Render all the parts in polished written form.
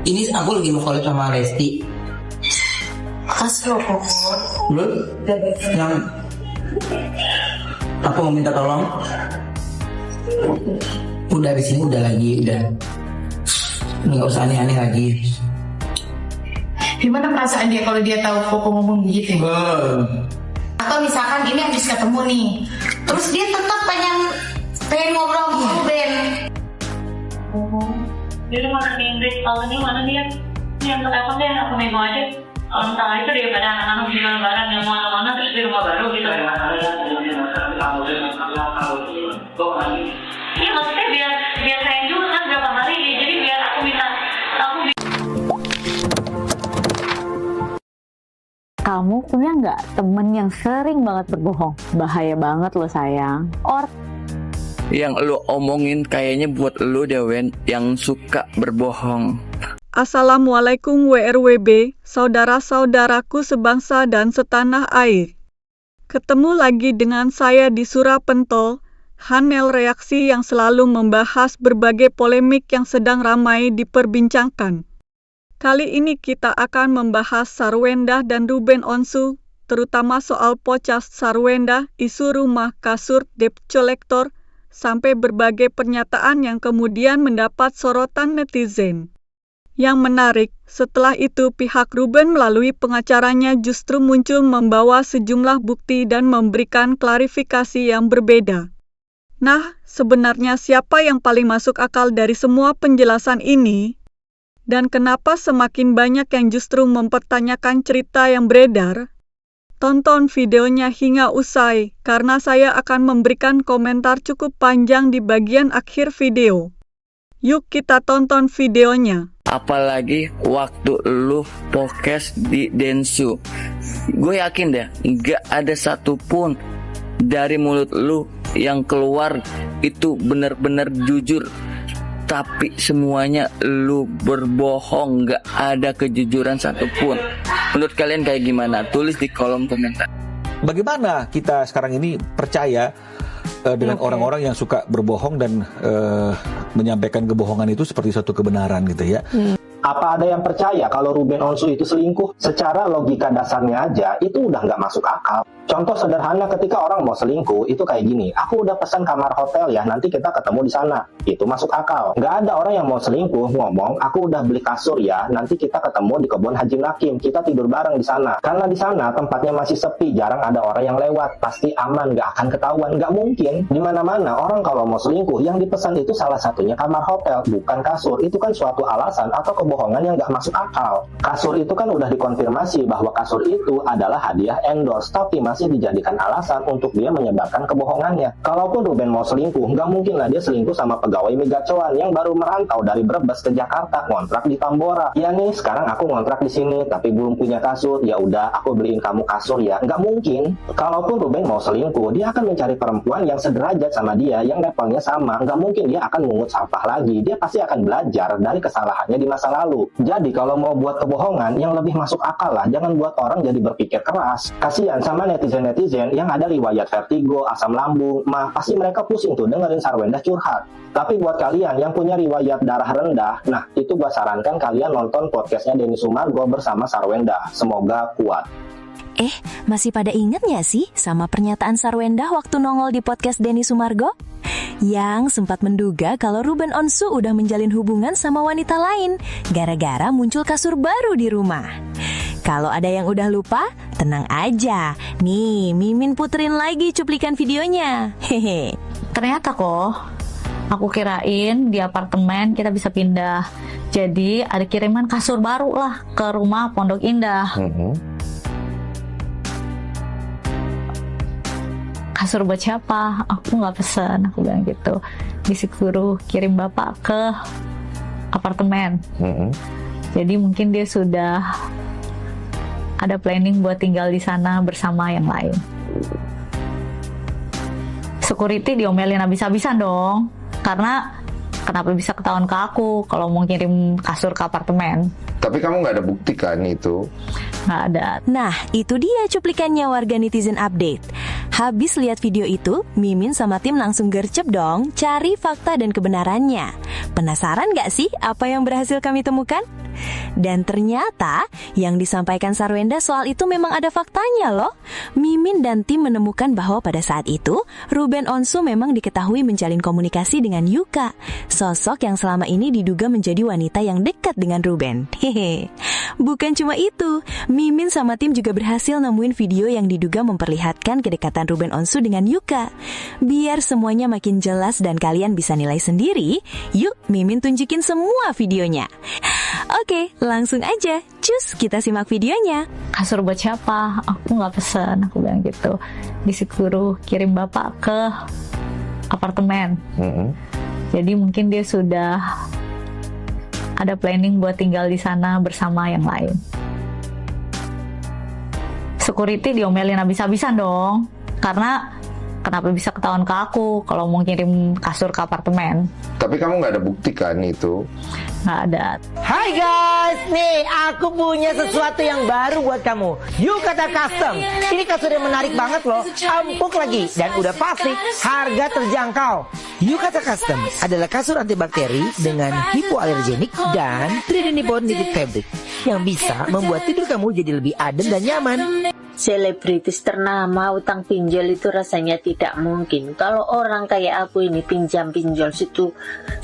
Ini aku lagi mau collab sama Lesti. Kasih kok. Belum? Yang aku mau minta tolong. Udah di sini udah nggak usah aneh-aneh lagi. Gimana perasaan dia kalau dia tahu Koko ngomong begitu? Atau misalkan ini habis ketemu nih, terus dia tetap pengen ngobrol sama Ben. Dia udah makan Inggris, kalau ini mana dia? Yang telepon deh, aku nego aja. Entah itu daripada anak-anak di lebaran yang mana-mana terus di rumah baru gitu. Iya maksudnya biar sayang juga kan berapa hari dia, jadi biar aku minta Kamu punya nggak temen yang sering banget berbohong? Bahaya banget loh sayang. Yang lu omongin kayaknya buat lu Dewen yang suka berbohong. Assalamualaikum WRWB, saudara-saudaraku sebangsa dan setanah air. Ketemu lagi dengan saya di Surapentol, Hanel Reaksi yang selalu membahas berbagai polemik yang sedang ramai diperbincangkan. Kali ini kita akan membahas Sarwendah dan Ruben Onsu, terutama soal pocas Sarwendah, isu rumah kasur debt collector, sampai berbagai pernyataan yang kemudian mendapat sorotan netizen. Yang menarik, setelah itu pihak Ruben melalui pengacaranya justru muncul membawa sejumlah bukti dan memberikan klarifikasi yang berbeda. Nah, sebenarnya siapa yang paling masuk akal dari semua penjelasan ini? Dan kenapa semakin banyak yang justru mempertanyakan cerita yang beredar? Tonton videonya hingga usai, karena saya akan memberikan komentar cukup panjang di bagian akhir video. Yuk kita tonton videonya. Apalagi waktu lu podcast di Densu. Gue yakin deh, gak ada satupun dari mulut lu yang keluar itu benar-benar jujur. Tapi semuanya lu berbohong, gak ada kejujuran satupun. Menurut kalian kayak gimana? Tulis di kolom komentar. Bagaimana kita sekarang ini percaya dengan orang-orang yang suka berbohong dan menyampaikan kebohongan itu seperti suatu kebenaran gitu ya? Apa ada yang percaya kalau Ruben Onsu itu selingkuh? Secara logika dasarnya aja, itu udah nggak masuk akal. Contoh sederhana ketika orang mau selingkuh, itu kayak gini, aku udah pesan kamar hotel ya, nanti kita ketemu di sana. Itu masuk akal. Nggak ada orang yang mau selingkuh ngomong, aku udah beli kasur ya, nanti kita ketemu di kebun Haji Nakim, kita tidur bareng di sana. Karena di sana tempatnya masih sepi, jarang ada orang yang lewat, pasti aman, nggak akan ketahuan. Nggak mungkin. Di mana-mana orang kalau mau selingkuh, yang dipesan itu salah satunya kamar hotel, bukan kasur. Itu kan suatu alasan atau kebohongan yang nggak masuk akal. Kasur itu kan udah dikonfirmasi bahwa kasur itu adalah hadiah endorse, tapi masih dijadikan alasan untuk dia menyebarkan kebohongannya. Kalaupun Ruben mau selingkuh, nggak mungkin lah dia selingkuh sama pegawai Megacoan yang baru merantau dari Brebes ke Jakarta, ngontrak di Tambora. Ya nih, sekarang aku ngontrak di sini, tapi belum punya kasur. Ya udah, aku beliin kamu kasur ya. Nggak mungkin. Kalaupun Ruben mau selingkuh, dia akan mencari perempuan yang sederajat sama dia, yang levelnya sama. Nggak mungkin dia akan mengut sampah lagi. Dia pasti akan belajar dari kesalahannya di masa lalu. Jadi kalau mau buat kebohongan yang lebih masuk akal lah, jangan buat orang jadi berpikir keras. Kasihan sama netizen yang ada riwayat vertigo, asam lambung, pasti mereka pusing tuh dengerin Sarwendah curhat. Tapi buat kalian yang punya riwayat darah rendah, nah itu gua sarankan kalian nonton podcastnya Denny Sumargo bersama Sarwendah. Semoga kuat. Masih pada inget gak sih sama pernyataan Sarwendah waktu nongol di podcast Denny Sumargo? Yang sempat menduga kalau Ruben Onsu udah menjalin hubungan sama wanita lain gara-gara muncul kasur baru di rumah. Kalau ada yang udah lupa, tenang aja. Nih, Mimin puterin lagi cuplikan videonya. Hehe. Ternyata kok, aku kirain di apartemen kita bisa pindah. Jadi ada kiriman kasur baru lah ke rumah Pondok Indah. Kasur buat siapa? Aku nggak pesen, aku bilang gitu. Disuruh kirim bapak ke apartemen. Jadi mungkin dia sudah ada planning buat tinggal di sana bersama yang lain. Security diomelin habis-habisan dong, karena kenapa bisa ketahuan ke aku kalau mau kirim kasur ke apartemen. Tapi kamu nggak ada bukti kan itu? Nggak ada. Nah, itu dia cuplikannya warga netizen update. Habis lihat video itu, Mimin sama tim langsung gercep dong cari fakta dan kebenarannya. Penasaran gak sih apa yang berhasil kami temukan? Dan ternyata yang disampaikan Sarwenda soal itu memang ada faktanya loh. Mimin dan tim menemukan bahwa pada saat itu Ruben Onsu memang diketahui menjalin komunikasi dengan Yuka, sosok yang selama ini diduga menjadi wanita yang dekat dengan Ruben. Hehe. Bukan cuma itu, Mimin sama tim juga berhasil nemuin video yang diduga memperlihatkan kedekatan Ruben Onsu dengan Yuka. Biar semuanya makin jelas dan kalian bisa nilai sendiri, yuk Mimin tunjukin semua videonya. Oke, langsung aja. Cus, kita simak videonya. Kasur buat siapa? Aku nggak pesen, aku bilang gitu. Disuruh kirim bapak ke apartemen. Jadi mungkin dia sudah ada planning buat tinggal di sana bersama yang lain. Security diomelin habis-habisan dong, karena kenapa bisa ketahuan ke aku kalau mau kirim kasur ke apartemen. Tapi kamu nggak ada bukti kan itu? Nggak ada. Hai guys, nih aku punya sesuatu yang baru buat kamu. Yukata Custom. Ini kasur yang menarik banget loh, empuk lagi dan udah pasti harga terjangkau. Yukata Custom adalah kasur antibakteri dengan hipoalergenik dan 3D Nippon knitted fabric yang bisa membuat tidur kamu jadi lebih adem dan nyaman. Selebritis ternama utang pinjol itu rasanya tidak mungkin. Kalau orang kayak aku ini pinjam pinjol itu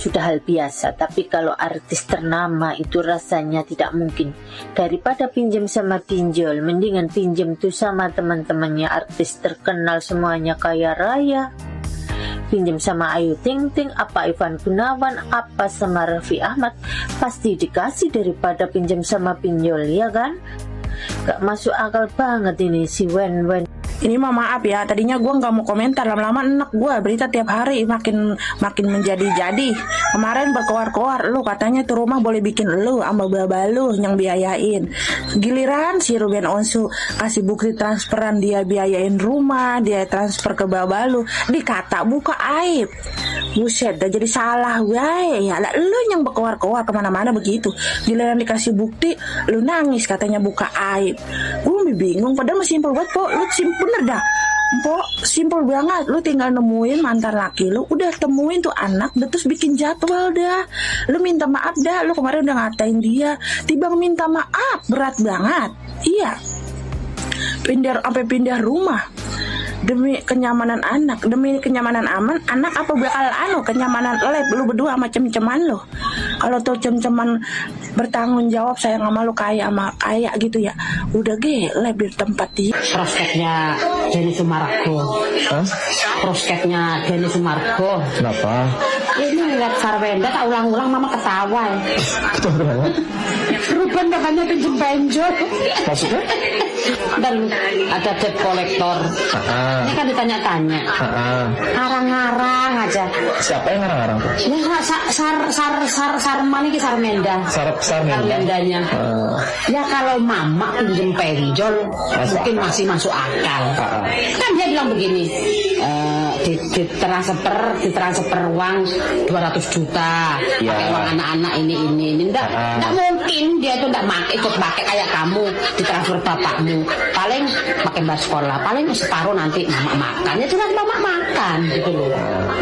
sudah hal biasa. Tapi kalau artis ternama itu rasanya tidak mungkin. Daripada pinjam sama pinjol, mendingan pinjam tuh sama teman-temannya artis terkenal semuanya kaya raya. Pinjam sama Ayu Ting Ting, apa Ivan Gunawan, apa sama Raffi Ahmad, pasti dikasih daripada pinjam sama pinjol, ya kan? Gak masuk akal banget ini si Wen. Ini mah maaf ya, tadinya gue nggak mau komentar, lama-lama enak gue berita tiap hari makin menjadi-jadi. Kemarin berkoar-koar, lu katanya tuh rumah boleh bikin lu sama baba lu yang biayain. Giliran si Ruben Onsu kasih bukti transferan dia biayain rumah, dia transfer ke baba lu, dikata buka aib. Buset, udah jadi salah gue ya. Lah lu yang berkoar-koar kemana-mana begitu. Giliran dikasih bukti, lu nangis katanya buka aib. Gue bingung, padahal masih simpel banget kok. Lu bener dah, Mpok, simpel banget. Lu tinggal nemuin mantan laki lu, udah temuin tuh anak, udah terus bikin jadwal dah. Lu minta maaf dah, lu kemarin udah ngatain dia, tiba minta maaf, berat banget. Iya, pindah rumah demi kenyamanan anak, demi kenyamanan aman anak, apa bakal kenyamanan lab lu berdua sama cem-ceman lu. Kalau tuh cem-ceman bertanggung jawab sayang sama lu kayak gitu ya, udah lab di tempat dia. Prospeknya Denny Sumargo. Prospeknya Denny Sumargo. Kenapa? Ini ngeliat Sarwenda tak ulang-ulang mama ketawa. Ketawa? Ruben makanya pinjem penjol. Maksudnya? Dan ada debt collector. Ini kan ditanya-tanya. Ngarang-ngarang aja. Siapa yang ngarang-ngarang? Ya Sarman ini Sarmenda. Sarmendanya. Ya kalau mama pinjem penjol mungkin masih masuk akal. Kan dia bilang begini, ditransfer uang 200 juta pakai uang anak-anak ini. Nggak mungkin dia itu ikut pakai kayak kamu ditransfer bapakmu. Paling pakai bayar sekolah, paling separuh nanti mama makan. Ya jelas mama makan gitu loh.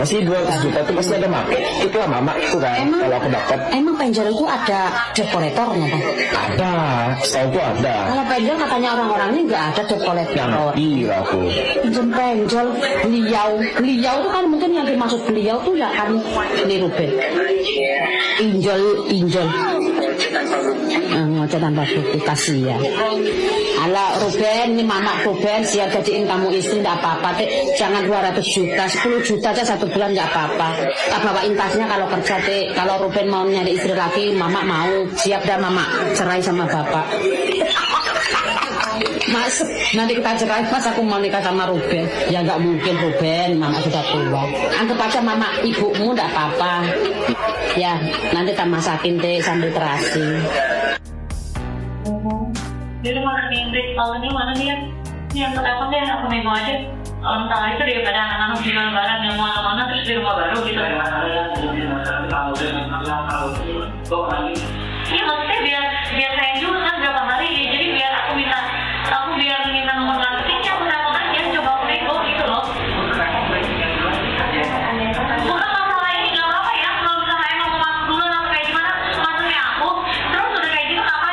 Masih 200 juta itu pasti ada mama. Itulah mama itu kan. Kalau aku dapat. Emang penjol itu ada debt collectornya kan? Ada, setahu aku ada. Kalau penjol katanya orang-orang ini nggak ada debt collector. Iya aku. Pinjam penjol, beliau itu kan mungkin yang dimaksud beliau tuh ya kan ini Ruben. Injol. Ngoceh tanpa bukti, kasihan. Ala Ruben, ini mama Ruben siap gajiin kamu istri nggak apa-apa, jangan 200 juta, 10 juta aja 1 bulan nggak apa-apa. Tak bawain tasnya kalau kerja kalau Ruben mau nyari istri lagi, mama mau, siap dah mama cerai sama bapak. Mas, nanti kita cerai, mas aku mau nikah sama Ruben. Ya nggak mungkin Ruben, mama sudah tua. Anggap aja mama ibumu nggak apa-apa. Ya, nanti kita masakin sambil terasi. Dia udah makan Inggris, kalau ini mana dia? Ini yang telepon deh, aku nego aja. Entah itu daripada anak-anak di lebaran yang mana-mana terus di rumah baru gitu. Iya maksudnya biar sayang juga kan berapa hari, jadi biar aku minta nomor rekeningnya, aku telepon aja, coba aku nego gitu loh. Bukan masalah ini, gak apa-apa ya, kalau misalnya emang mau masuk dulu atau kayak gimana, maksudnya aku, terus udah kayak gitu kakak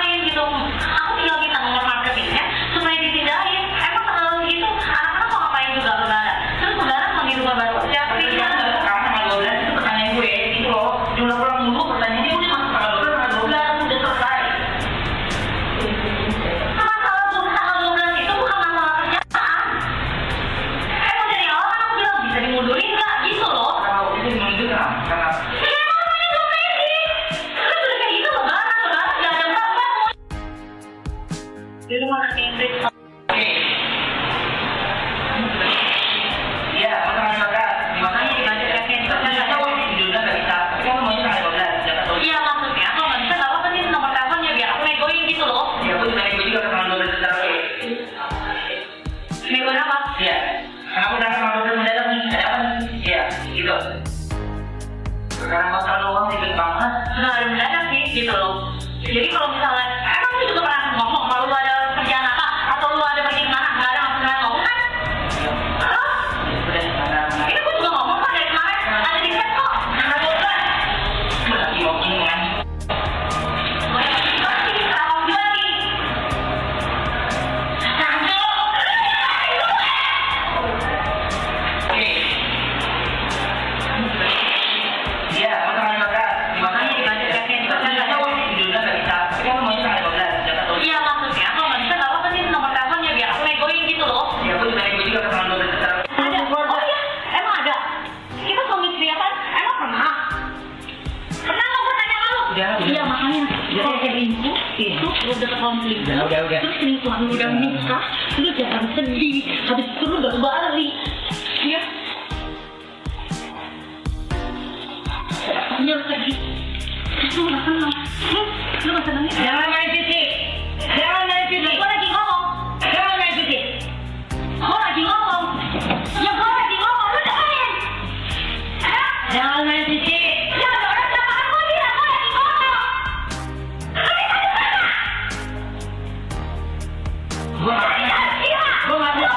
Di rumah sakit Inggris. Iya, makanya dibaca juga nggak bisa. Tapi kamu maunya tanggal 12. Iya maksudnya kalau nggak bisa nggak apa-apa nih nomor teleponnya biar aku negoin gitu loh. Ya aku juga nego juga ke tanggal 12 sekarang. Negoin apa? Iya. Karena aku udah tanggal 12 mendadak nih. Ada apa nih? Iya, gitu. Sekarang kau terlalu uang ribet banget. Nggak ada mendadak sih gitu loh. Jadi kalau misalnya emang lu juga pernah ngomong kalau lu ada kerjaan apa atau lu ada pergi kemana nggak ada maksudnya ngomong kan? Ini aku juga ngomong kok dari kemarin ada di chat kok. Nggak boleh. Berarti mau kan? Iya, makanya dibaca juga nggak bisa. Tapi kamu maunya tanggal 12. Iya maksudnya kalau nggak bisa nggak apa-apa nih nomor teleponnya biar aku negoin gitu loh. Ya aku juga nego juga ke tanggal 12 sekarang. Ada. Oh iya, emang ada. Kita suami istri kan? Emang pernah? Pernah nggak gue tanya sama lu? Iya makanya kalau selingkuh itu lu udah konflik. Udah. Terus selingkuhan lu udah nikah, lu jangan sedih. Habis itu lu udah balik. Iya. Lu sedih. Lu nggak senang. Lu nggak senang. Jangan main fisik. Jangan main fisik. Gue lagi ngomong. Jangan main fisik. Gue lagi ngomong. Ya gue lagi ngomong. Lu dengerin. Jangan main fisik. Ya ada orang belakang aku bilang gue lagi ngomong. Lu bisa dengerin. Gue nggak bisa.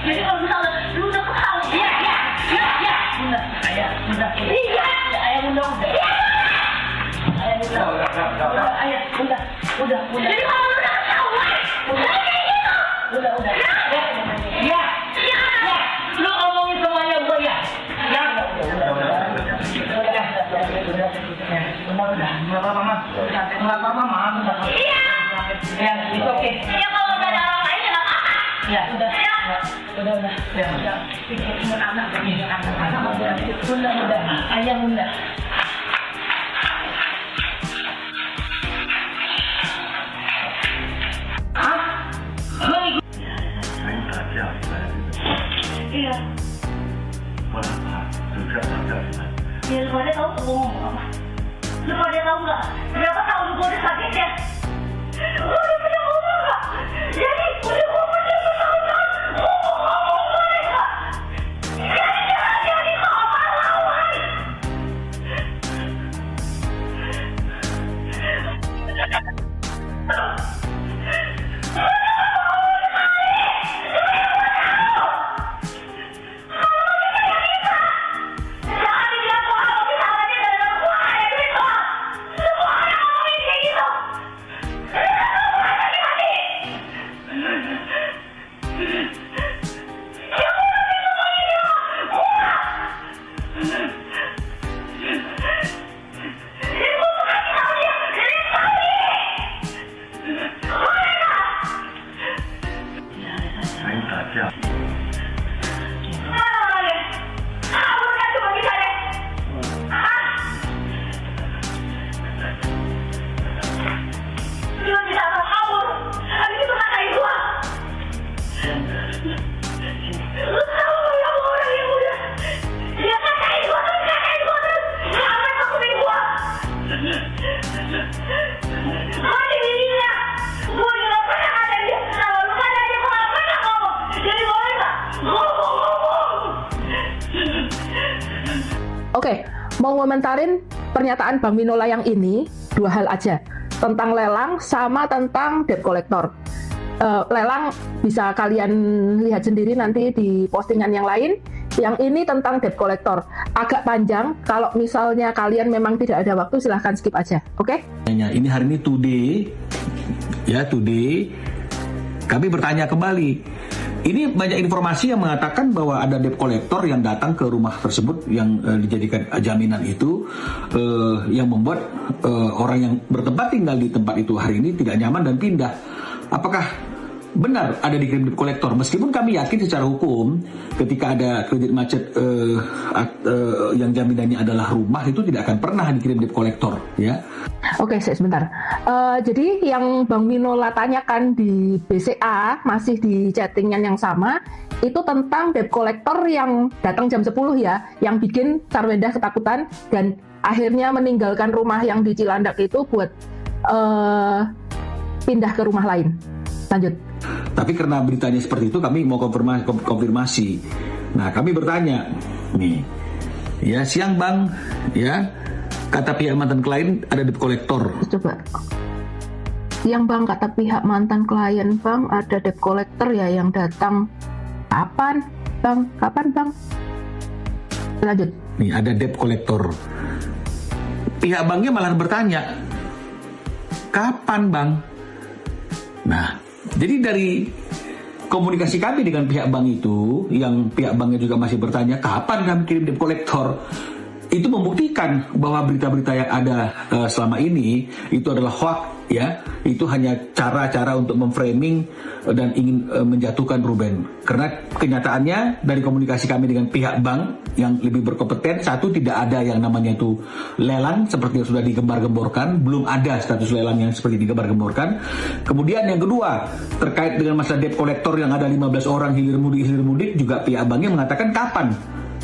Jadi kalau misalnya lu udah kenal, iya. Udah. Jadi kalau lu udah ketahuan, udah kayak gitu. Udah. Ya. Lu ngomongin semuanya gue ya. Ya. Udah. Nggak apa-apa, Mama. Iya. Ya, itu oke. Ya kalau udah ada orang lain ya nggak apa-apa. Ya. Udah. Ya. Pikir anak. Udah. Ayah bunda. Iya. Ya lu pada tahu gue ngomong apa? Lu pada tahu nggak? Berapa tahun gue udah sakit ya? Lu udah punya umur nggak? Jadi udah umur dia bertahun-tahun gue ngomong mereka. Jadi jangan jadi pahlawan. Oke, mau ngomentarin pernyataan Bang Winola yang ini, dua hal aja. Tentang lelang sama tentang debt collector. Lelang bisa kalian lihat sendiri nanti di postingan yang lain. Yang ini tentang debt collector. Agak panjang, kalau misalnya kalian memang tidak ada waktu silahkan skip aja, oke? Ini hari ini today kami bertanya kembali. Ini banyak informasi yang mengatakan bahwa ada debt collector yang datang ke rumah tersebut yang dijadikan jaminan itu, yang membuat orang yang bertempat tinggal di tempat itu hari ini tidak nyaman dan pindah. Apakah benar ada dikirim debt collector? Meskipun kami yakin secara hukum ketika ada kredit macet yang jaminannya adalah rumah, itu tidak akan pernah dikirim debt collector, ya. Oke, sebentar. Jadi yang Bang Minola tanyakan di BCA, masih di chattingan yang sama, itu tentang debt collector yang datang jam 10 ya, yang bikin Sarwendah ketakutan dan akhirnya meninggalkan rumah yang di Cilandak itu buat pindah ke rumah lain. Lanjut. Tapi karena beritanya seperti itu, kami mau konfirmasi. Nah, kami bertanya, nih, ya siang Bang, ya, kata pihak mantan klien ada debt collector. Coba. Siang Bang, kata pihak mantan klien Bang ada debt collector ya yang datang. Kapan Bang? Kapan Bang? Lanjut. Nih, ada debt collector. Pihak banknya malah bertanya, kapan Bang? Nah, jadi dari komunikasi kami dengan pihak bank itu, yang pihak banknya juga masih bertanya kapan kami kirim debt collector, itu membuktikan bahwa berita-berita yang ada selama ini itu adalah hoax, ya. Itu hanya cara-cara untuk memframing dan ingin menjatuhkan Ruben. Karena kenyataannya dari komunikasi kami dengan pihak bank yang lebih berkompeten, satu, tidak ada yang namanya itu lelang seperti yang sudah digembar-gemborkan, belum ada status lelang yang seperti digembar-gemborkan. Kemudian yang kedua, terkait dengan masalah debt collector yang ada 15 orang hilir mudik, juga pihak banknya mengatakan kapan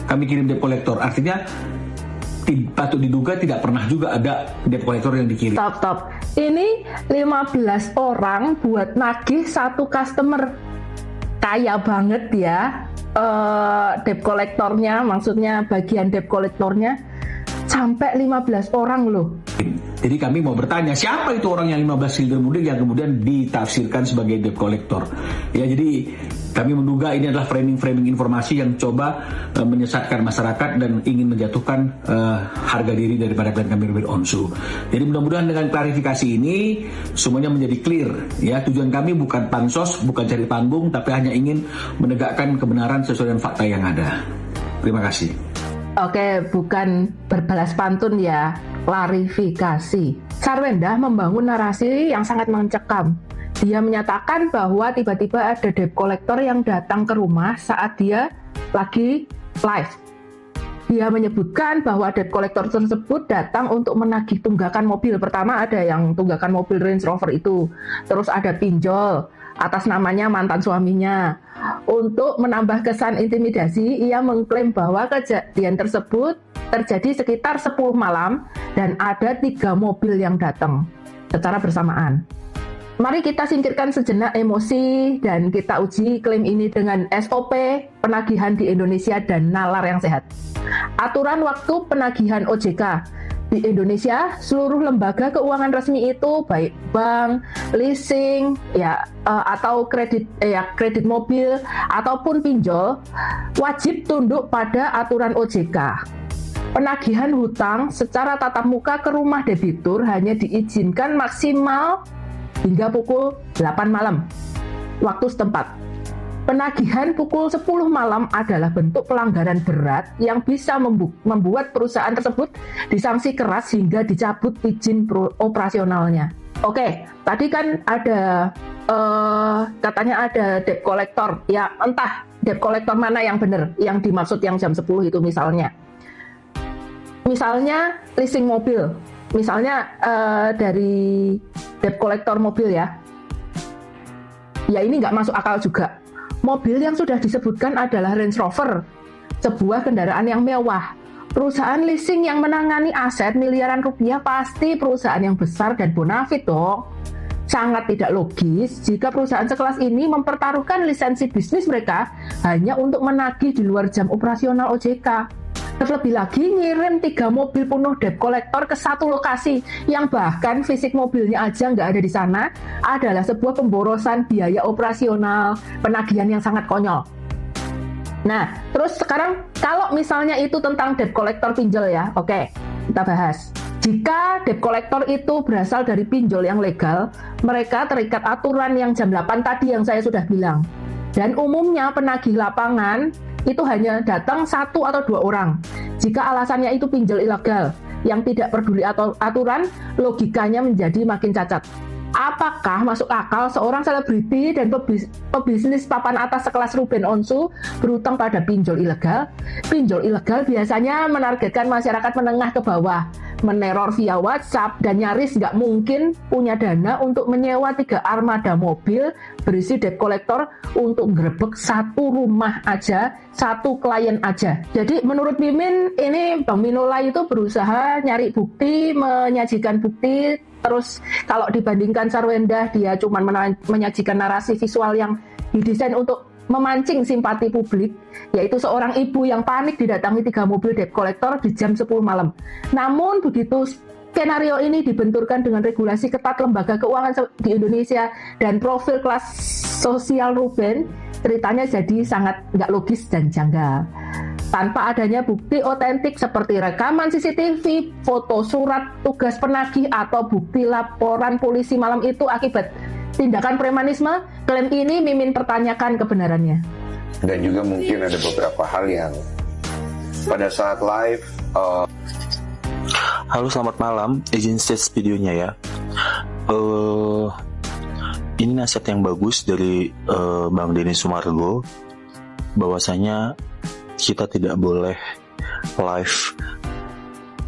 kami kirim debt collector. Artinya patut diduga tidak pernah juga ada debt collector yang dikirim. Stop. Ini 15 orang buat nagih satu customer. Kaya banget ya debt collectornya, maksudnya bagian debt collectornya sampai 15 orang loh. Jadi kami mau bertanya, siapa itu orang yang 15 hilir mudik yang kemudian ditafsirkan sebagai debt collector? Ya, jadi kami menduga ini adalah framing informasi yang coba menyesatkan masyarakat dan ingin menjatuhkan harga diri daripada klien kami Ruben Onsu. Jadi mudah-mudahan dengan klarifikasi ini semuanya menjadi clear. Ya, tujuan kami bukan pansos, bukan cari panggung, tapi hanya ingin menegakkan kebenaran sesuai dengan fakta yang ada. Terima kasih. Oke, bukan berbalas pantun ya, klarifikasi. Sarwendah membangun narasi yang sangat mencekam. Dia menyatakan bahwa tiba-tiba ada debt collector yang datang ke rumah saat dia lagi live. Dia menyebutkan bahwa debt collector tersebut datang untuk menagih tunggakan mobil. Pertama ada yang tunggakan mobil Range Rover itu. Terus ada pinjol atas namanya mantan suaminya. Untuk menambah kesan intimidasi, ia mengklaim bahwa kejadian tersebut terjadi sekitar 10 malam dan ada 3 mobil yang datang secara bersamaan. Mari kita singkirkan sejenak emosi dan kita uji klaim ini dengan SOP penagihan di Indonesia dan nalar yang sehat. Aturan waktu penagihan OJK di Indonesia, seluruh lembaga keuangan resmi itu baik bank, leasing, ya atau kredit mobil ataupun pinjol wajib tunduk pada aturan OJK. Penagihan hutang secara tatap muka ke rumah debitur hanya diizinkan maksimal hingga pukul 8 malam waktu setempat. Penagihan pukul 10 malam adalah bentuk pelanggaran berat yang bisa membuat perusahaan tersebut disanksi keras hingga dicabut izin operasionalnya. Oke, tadi kan ada katanya ada debt collector. Ya, entah debt collector mana yang benar, yang dimaksud yang jam 10 itu misalnya. Misalnya leasing mobil. Misalnya dari debt collector mobil ya. Ya ini nggak masuk akal juga. Mobil yang sudah disebutkan adalah Range Rover, sebuah kendaraan yang mewah. Perusahaan leasing yang menangani aset miliaran rupiah pasti perusahaan yang besar dan bonafit dong. Sangat tidak logis jika perusahaan sekelas ini mempertaruhkan lisensi bisnis mereka hanya untuk menagih di luar jam operasional OJK. Terlebih lagi ngirim 3 mobil penuh debt collector ke satu lokasi yang bahkan fisik mobilnya aja nggak ada di sana adalah sebuah pemborosan biaya operasional, penagihan yang sangat konyol. Nah, terus sekarang kalau misalnya itu tentang debt collector pinjol ya, oke, kita bahas. Jika debt collector itu berasal dari pinjol yang legal, mereka terikat aturan yang jam 8 tadi yang saya sudah bilang. Dan umumnya penagih lapangan itu hanya datang 1 atau 2 orang. Jika alasannya itu pinjol ilegal yang tidak peduli aturan, logikanya menjadi makin cacat. Apakah masuk akal seorang selebriti dan pebisnis papan atas sekelas Ruben Onsu berutang pada pinjol ilegal? Pinjol ilegal biasanya menargetkan masyarakat menengah ke bawah, meneror via WhatsApp, dan nyaris nggak mungkin punya dana untuk menyewa 3 armada mobil berisi debt collector untuk ngerebek 1 rumah aja, 1 klien aja. Jadi menurut Mimin, ini Bang Minola itu berusaha nyari bukti, menyajikan bukti. Terus kalau dibandingkan Sarwendah, dia cuma menyajikan narasi visual yang didesain untuk memancing simpati publik, yaitu seorang ibu yang panik didatangi 3 mobil debt collector di jam 10 malam. Namun begitu skenario ini dibenturkan dengan regulasi ketat lembaga keuangan di Indonesia dan profil kelas sosial Ruben, ceritanya jadi sangat nggak logis dan janggal. Tanpa adanya bukti otentik seperti rekaman CCTV, foto surat tugas penagih, atau bukti laporan polisi malam itu akibat tindakan premanisme, klaim ini Mimin pertanyakan kebenarannya. Dan juga mungkin ada beberapa hal yang pada saat live. Halo, selamat malam. Izin stage videonya ya. Ini nasihat yang bagus dari Bang Denny Sumargo, bahwasanya kita tidak boleh live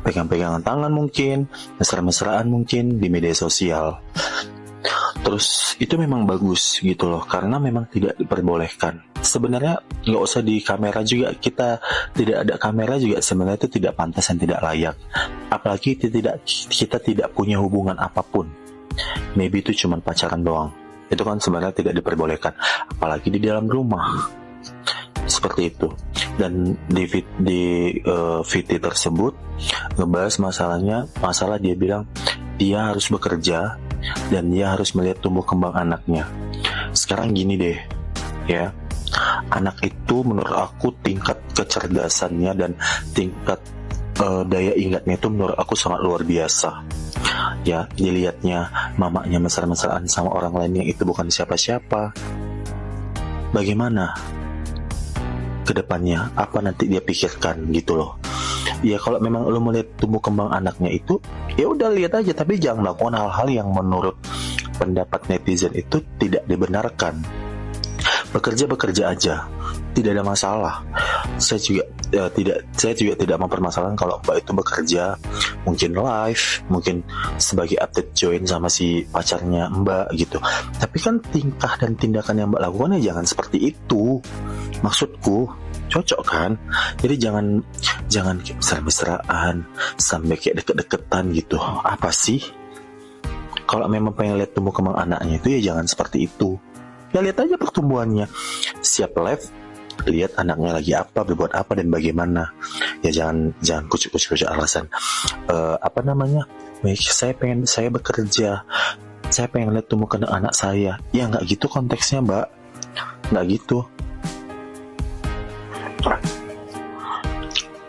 pegang-pegangan tangan mungkin, mesra-mesraan mungkin di media sosial. Terus itu memang bagus gitu loh, karena memang tidak diperbolehkan. Sebenarnya nggak usah di kamera juga, kita tidak ada kamera juga sebenarnya itu tidak pantas dan tidak layak. Apalagi kita tidak punya hubungan apapun. Maybe itu cuma pacaran doang. Itu kan sebenarnya tidak diperbolehkan. Apalagi di dalam rumah. Seperti itu. Dan di VT tersebut ngebahas masalah dia bilang dia harus bekerja dan dia harus melihat tumbuh kembang anaknya. Sekarang gini deh ya, anak itu menurut aku tingkat kecerdasannya dan tingkat daya ingatnya itu menurut aku sangat luar biasa. Ya, dilihatnya mamanya mesra-mesraan sama orang lain yang itu bukan siapa-siapa. Bagaimana kedepannya, apa nanti dia pikirkan gitu loh. Ya kalau memang lo melihat tumbuh kembang anaknya itu, ya udah lihat aja, tapi jangan melakukan hal-hal yang menurut pendapat netizen itu tidak dibenarkan. Bekerja aja, tidak ada masalah. Saya juga tidak mempermasalahkan kalau Mbak itu bekerja, mungkin live, mungkin sebagai update join sama si pacarnya Mbak gitu. Tapi kan tingkah dan tindakan yang Mbak lakukan ya jangan seperti itu. Maksudku, cocok kan? Jadi jangan kayak mesraan sampai kayak deket-deketan gitu. Apa sih? Kalau memang pengen lihat tumbuh kembang anaknya itu ya jangan seperti itu. Ya lihat aja pertumbuhannya. Siap live, lihat anaknya lagi apa, berbuat apa dan bagaimana. Ya jangan kucuk-kucuk alasan. Saya bekerja. Saya pengen lihat tumbuh kembang anak saya. Ya nggak gitu konteksnya, Mbak. Nggak gitu.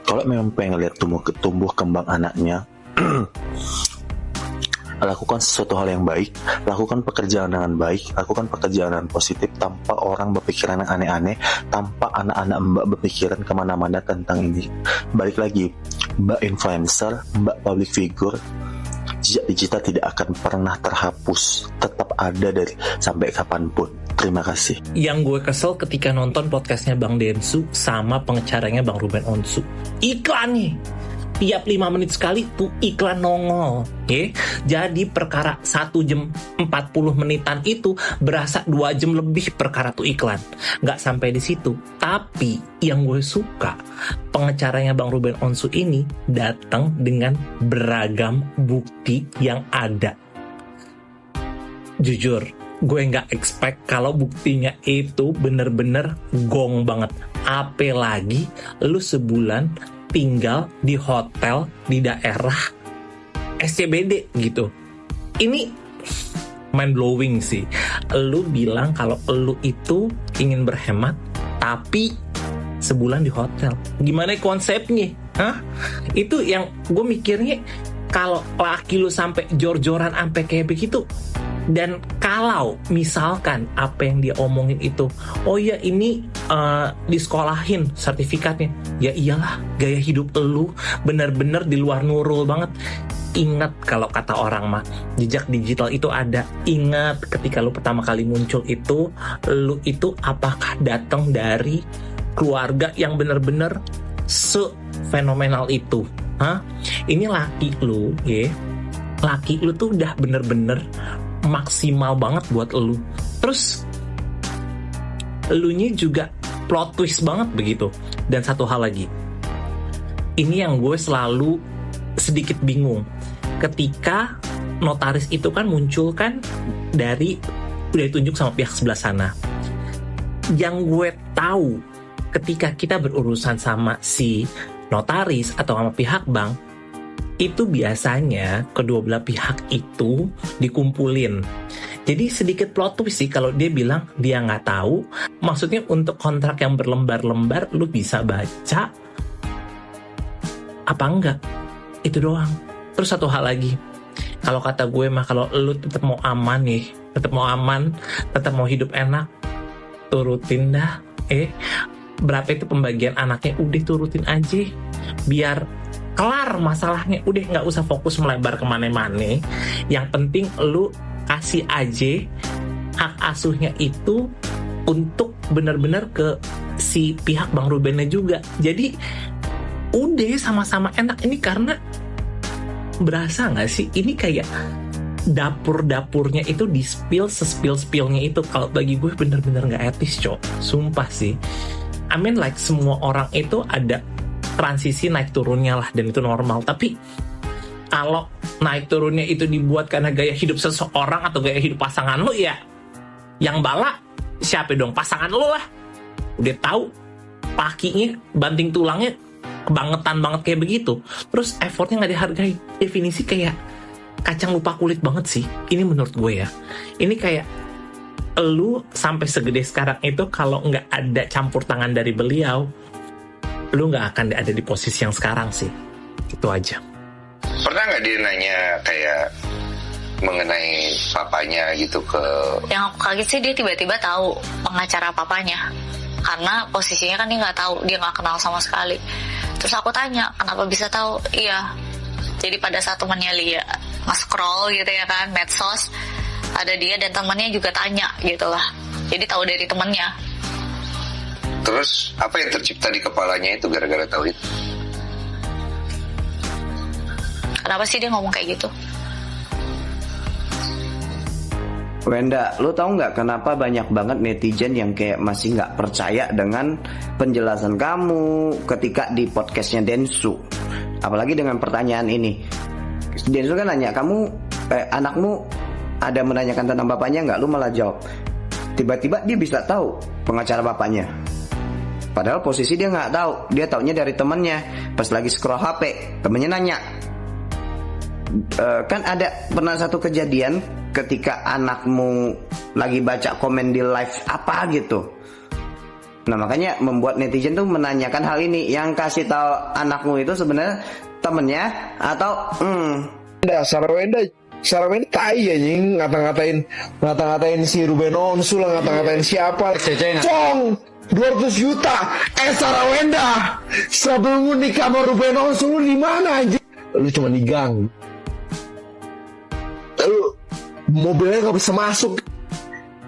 Kalau memang pengen lihat tumbuh kembang anaknya, lakukan sesuatu hal yang baik, lakukan pekerjaan dengan baik, lakukan pekerjaan dengan positif tanpa orang berpikiran yang aneh-aneh, tanpa anak-anak Mbak berpikiran kemana-mana tentang ini. Balik lagi, Mbak influencer, Mbak public figure, jejak digital tidak akan pernah terhapus, tetap ada dari sampai kapanpun. Terima kasih. Yang gue kesel ketika nonton podcastnya Bang Densu sama pengacaranya Bang Ruben Onsu, iklan nih. Tiap 5 menit sekali tuh iklan nongol, okay? Jadi perkara 1 jam 40 menitan itu berasa 2 jam lebih perkara tuh iklan. Nggak sampai di situ. Tapi yang gue suka, pengacaranya Bang Ruben Onsu ini datang dengan beragam bukti yang ada. Jujur, gue nggak expect kalau buktinya itu bener-bener gong banget. Apalagi lu sebulan tinggal di hotel di daerah SCBD gitu. Ini mind blowing sih. Lu bilang kalau lu itu ingin berhemat, tapi sebulan di hotel. Gimana konsepnya? Hah? Itu yang gue mikirnya, kalau laki lu sampai jor-joran sampai kayak begitu, dan kalau misalkan apa yang dia omongin itu, oh ya ini disekolahin sertifikatnya, ya iyalah, gaya hidup lu bener-bener di luar Nurul banget. Ingat, kalau kata orang mah, jejak digital itu ada. Ingat ketika lu pertama kali muncul itu, lu itu apakah datang dari keluarga yang bener-bener se-fenomenal itu? Hah? Ini laki lu, ya. Laki lu tuh udah bener-bener maksimal banget buat lu. Terus elunya juga plot twist banget begitu. Dan satu hal lagi, ini yang gue selalu sedikit bingung. Ketika notaris itu kan muncul kan dari, udah ditunjuk sama pihak sebelah sana. Yang gue tahu, ketika kita berurusan sama si notaris atau sama pihak bank, itu biasanya kedua belah pihak itu dikumpulin. Jadi sedikit plot twist sih kalau dia bilang dia nggak tahu. Maksudnya untuk kontrak yang berlembar-lembar lu bisa baca apa enggak? Itu doang. Terus satu hal lagi, kalau kata gue mah, kalau lu tetap mau aman nih, tetap mau aman, tetap mau hidup enak, turutin dah. Berapa itu pembagian anaknya, udah turutin aja, biar kelar masalahnya. Udah nggak usah fokus melebar kemana-mana. Yang penting lu kasih aja hak asuhnya itu untuk benar-benar ke si pihak Bang Rubennya juga. Jadi udah sama-sama enak. Ini karena berasa nggak sih, ini kayak dapur-dapurnya itu di spill-spillnya itu. Kalau bagi gue bener-bener nggak etis, cok. Sumpah sih. I mean like semua orang itu ada transisi naik turunnya lah, dan itu normal. Tapi kalau naik turunnya itu dibuat karena gaya hidup seseorang atau gaya hidup pasangan lo, ya yang bala siapa dong? Pasangan lo lah. Udah tahu pakinya, banting tulangnya kebangetan banget kayak begitu, terus effortnya nggak dihargai. Definisi kayak kacang lupa kulit banget sih. Ini menurut gue ya. Ini kayak lu sampai segede sekarang itu, kalau nggak ada campur tangan dari beliau, lu nggak akan ada di posisi yang sekarang sih. Itu aja. Pernah nggak dia nanya kayak mengenai papanya gitu ke... Yang aku kaget sih, dia tiba-tiba tahu pengacara papanya. Karena posisinya kan dia nggak tahu, dia nggak kenal sama sekali. Terus aku tanya, kenapa bisa tahu? Iya, jadi pada saat temannya Lia nge-scroll gitu ya kan, medsos, ada dia dan temannya juga tanya gitu lah. Jadi tahu dari temannya. Terus apa yang tercipta di kepalanya itu gara-gara tahu itu? Kenapa sih dia ngomong kayak gitu? Wenda, lo tau nggak kenapa banyak banget netizen yang kayak masih nggak percaya dengan penjelasan kamu ketika di podcastnya Densu? Apalagi dengan pertanyaan ini. Densu kan nanya, anakmu ada menanyakan tentang bapaknya nggak? Lu malah jawab. Tiba-tiba dia bisa tahu pengacara bapaknya. Padahal posisi dia nggak tahu. Dia taunya dari temannya. Pas lagi scroll HP, temennya nanya. Kan ada pernah satu kejadian ketika anakmu lagi baca komen di live apa gitu. Nah makanya membuat netizen tuh menanyakan hal ini. Yang kasih tahu anakmu itu sebenarnya temennya atau Sarwenda tai anjing, ngata-ngatain si Ruben Onsu lah, ngata-ngatain siapa. Cong 200 juta. Sarwenda, sebelum nikah sama Ruben Onsu lu di mana anjing? Lu cuma di gang. Lu mobilnya gak bisa masuk.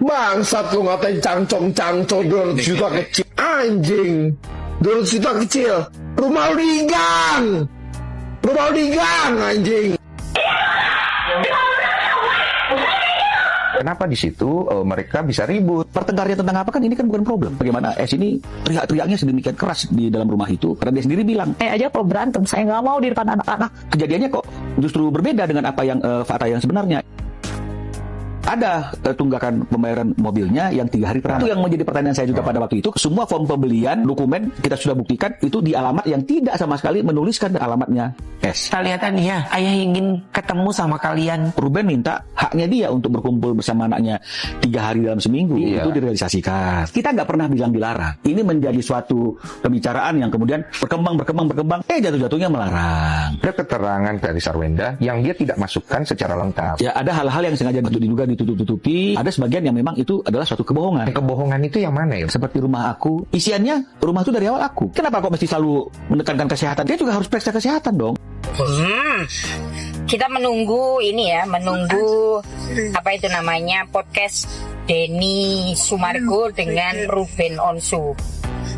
Bangsat lu ngatain cangcong 200 juta kecil. Anjing, 200 juta kecil. Rumah lu di gang anjing. Kenapa di situ mereka bisa ribut? Pertengkarnya tentang apa kan ini kan bukan problem. Bagaimana ini teriak-teriaknya sedemikian keras di dalam rumah itu karena dia sendiri bilang, aja kalau berantem saya nggak mau di depan anak-anak. Kejadiannya kok justru berbeda dengan apa yang fakta yang sebenarnya. ada tunggakan pembayaran mobilnya yang 3 hari pertama. Itu yang menjadi pertanyaan saya juga pada waktu itu. Semua form pembelian, dokumen kita sudah buktikan itu di alamat yang tidak sama sekali menuliskan alamatnya S. Kelihatan ya, ayah ingin ketemu sama kalian. Ruben minta haknya dia untuk berkumpul bersama anaknya 3 hari dalam seminggu. Iya. Itu direalisasikan. Kita nggak pernah bilang dilarang. Ini menjadi suatu pembicaraan yang kemudian berkembang. Jatuh-jatuhnya melarang. Ada keterangan dari Sarwenda yang dia tidak masukkan secara lengkap. Ya, ada hal-hal yang sengaja juga ditutup-tutupi. Ada sebagian yang memang itu adalah suatu kebohongan. Kebohongan itu yang mana ya? Seperti rumah aku, isiannya rumah itu dari awal aku. Kenapa kok mesti selalu menekankan kesehatan? Dia juga harus periksa kesehatan dong. Kita menunggu apa itu namanya podcast Denny Sumargo dengan Ruben Onsu.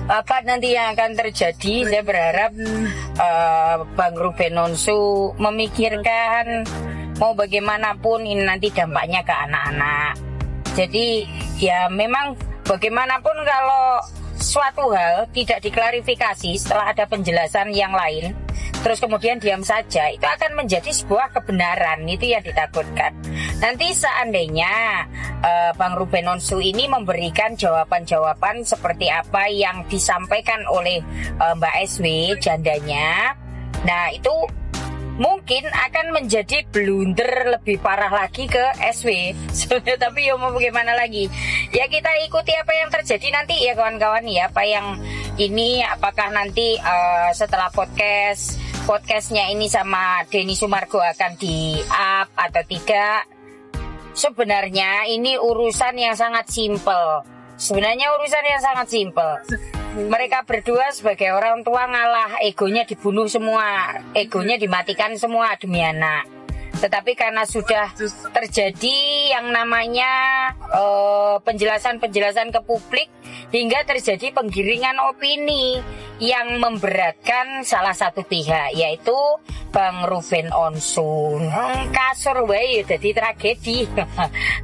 Apa nanti yang akan terjadi? Saya berharap Bang Ruben Onsu memikirkan mau bagaimanapun ini nanti dampaknya ke anak-anak. Jadi ya memang bagaimanapun kalau suatu hal tidak diklarifikasi setelah ada penjelasan yang lain, terus kemudian diam saja, itu akan menjadi sebuah kebenaran. Itu yang ditakutkan. Nanti seandainya Bang Ruben Onsu ini memberikan jawaban-jawaban seperti apa yang disampaikan oleh Mbak SW jandanya, nah itu mungkin akan menjadi blunder lebih parah lagi ke SW. Tapi ya mau bagaimana lagi? Ya kita ikuti apa yang terjadi nanti ya kawan-kawan ya. Apa yang ini, apakah nanti setelah podcastnya ini sama Denny Sumargo akan di-up atau tidak? Sebenarnya ini urusan yang sangat simpel. Mereka berdua sebagai orang tua ngalah, egonya dibunuh semua, egonya dimatikan semua demi anak. Tetapi karena sudah terjadi yang namanya penjelasan-penjelasan ke publik, hingga terjadi penggiringan opini yang memberatkan salah satu pihak, yaitu Bang Ruben Onsu. Kasur wae jadi tragedi.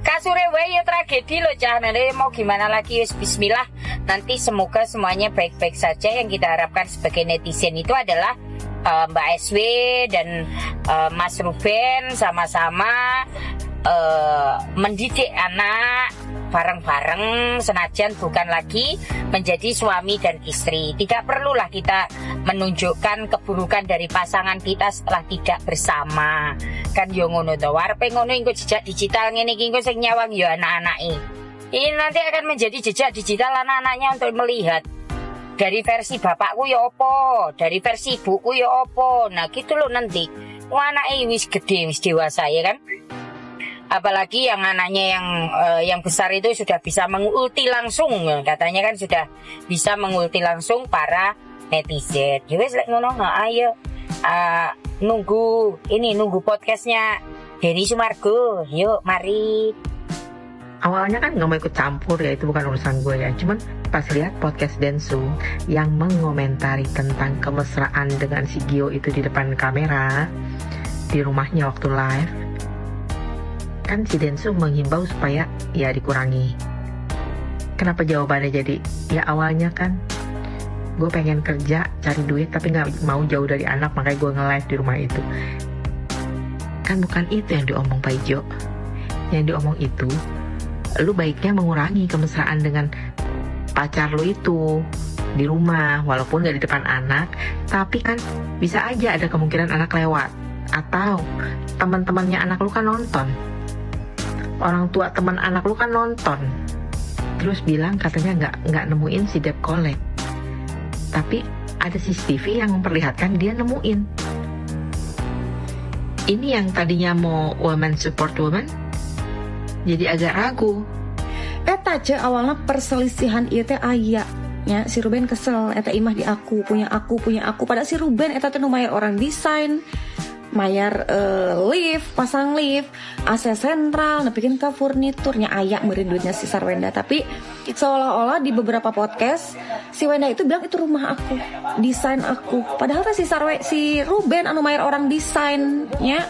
Kasure wae ya tragedi loh, cah. Nanti mau gimana lagi? Bismillah. Nanti semoga semuanya baik-baik saja. Yang kita harapkan sebagai netizen itu adalah Mbak SW dan Mas Ruben sama-sama mendidik anak bareng-bareng, senajan bukan lagi menjadi suami dan istri. Tidak perlulah kita menunjukkan keburukan dari pasangan kita setelah tidak bersama. Kan yo ngono to, warepe ngono engko jejak digital ngene iki engko sing nyawang yo anak-anake. Ini nanti akan menjadi jejak digital anak-anaknya untuk melihat dari versi bapakku ya opo, dari versi ibuku ya opo. Nah gitu loh nanti. Anaknya wis gede, wis dewasa ya kan. Apalagi yang anaknya yang besar itu sudah bisa mengulti langsung, katanya kan sudah bisa mengulti langsung para netizen. Ya wis lek ngono ayo nunggu podcastnya Denny Sumargo. Yuk mari. Awalnya kan nggak mau ikut campur ya, itu bukan urusan gue ya. Cuman pas lihat podcast Densu yang mengomentari tentang kemesraan dengan si Gio itu di depan kamera di rumahnya waktu live, kan si Densu menghimbau supaya ya dikurangi. Kenapa jawabannya jadi ya awalnya kan gue pengen kerja cari duit tapi nggak mau jauh dari anak, makanya gue nge-live di rumah itu. Kan bukan itu yang diomong Pak Ijo. Yang diomong itu lu baiknya mengurangi kemesraan dengan pacar lu itu di rumah, walaupun gak di depan anak, tapi kan bisa aja ada kemungkinan anak lewat, atau teman-temannya anak lu kan nonton, orang tua teman anak lu kan nonton, terus bilang katanya nggak nemuin si debt collect, tapi ada CCTV yang memperlihatkan dia nemuin. Ini yang tadinya mau woman support woman jadi agak ragu. Eta aja awalnya perselisihan ieu teh aya nya, si Ruben kesel eta imah di aku punya aku padahal si Ruben eta teh nu mayar orang desain, mayar lift, pasang lift, AC sentral, nepikeun ka furniturnya aya meureun duitnya si Sarwenda. Tapi seolah-olah di beberapa podcast si Wenda itu bilang itu rumah aku, desain aku, padahal kan si Ruben anu mayar orang desainnya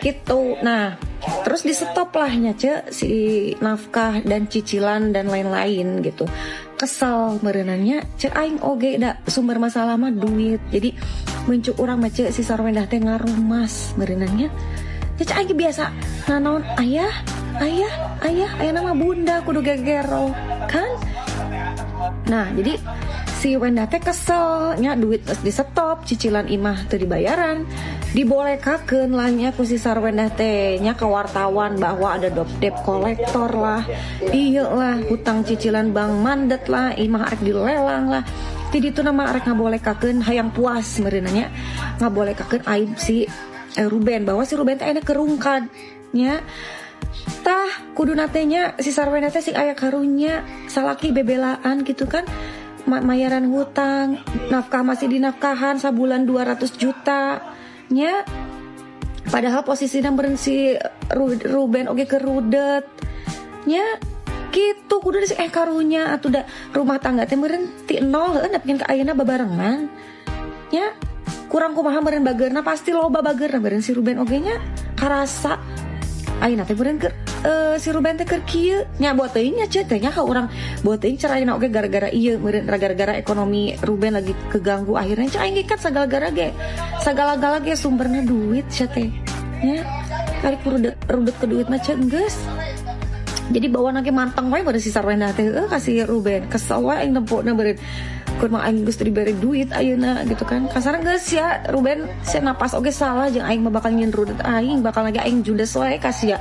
gitu. Nah terus di stop lahnya si nafkah dan cicilan dan lain-lain gitu. Kesel merenannya aing oge da sumber masalah mah duit, jadi muncul orang mah si Sarwendah teh ngarumas merenannya aing biasa nanaon ayah ayah nama bunda kudu gegero kan. Nah jadi si Wenda teh keselnya duit di stop, cicilan imah teu dibayaran, dibolehkakeun lah nya ku si Sarwenda teh nya ke wartawan bahwa ada debt kolektor lah, iya lah hutang cicilan bank mandet lah, imah arek dilelang lah. Ti ditu nama arek ngabolehkakeun hayang puas meureunna nya ngabolehkakeun aib si Ruben bahwa si Ruben teh aya kerungkad nya. Tah kudu natenya si Sarwenda teh si aya karunya salaki bebelaan gitu kan, mayaran hutang, nafkah masih dinafkahan sabulan 200 juta nya. Padahal posisinya beren si Ruben oge kerudet nya gitu kudu si karunya atuh da rumah tangga teh meureun ti nol heuh nepikeun ka ayeuna babarengan nya. Kurang kumaha meureun bageurna pasti loba bageurna meureun si Ruben oge nya karasa ayeuna teh meureun si Ruben teh keur kieu nya buat teuing nya ceu teh nya ka urang buat teuing carana oge gara-gara ieu meureun gara-gara ekonomi Ruben lagi keganggu akhirnya cai aing ikat sagala-gala ge sumberna duit cia teh nya kali rudet ke duit mah ceu geus. Jadi bawa nage manteng wae pada si Sarwenda teh kasih Ruben kesel wae aing nempuna beureun kun mah aing geus dibere duit ayeuna gitu kan. Kasarna geus ya Ruben sia napas oge salah jeung aing mah bakal nyin rudet aing bakal lagi aing judes wae kasih ya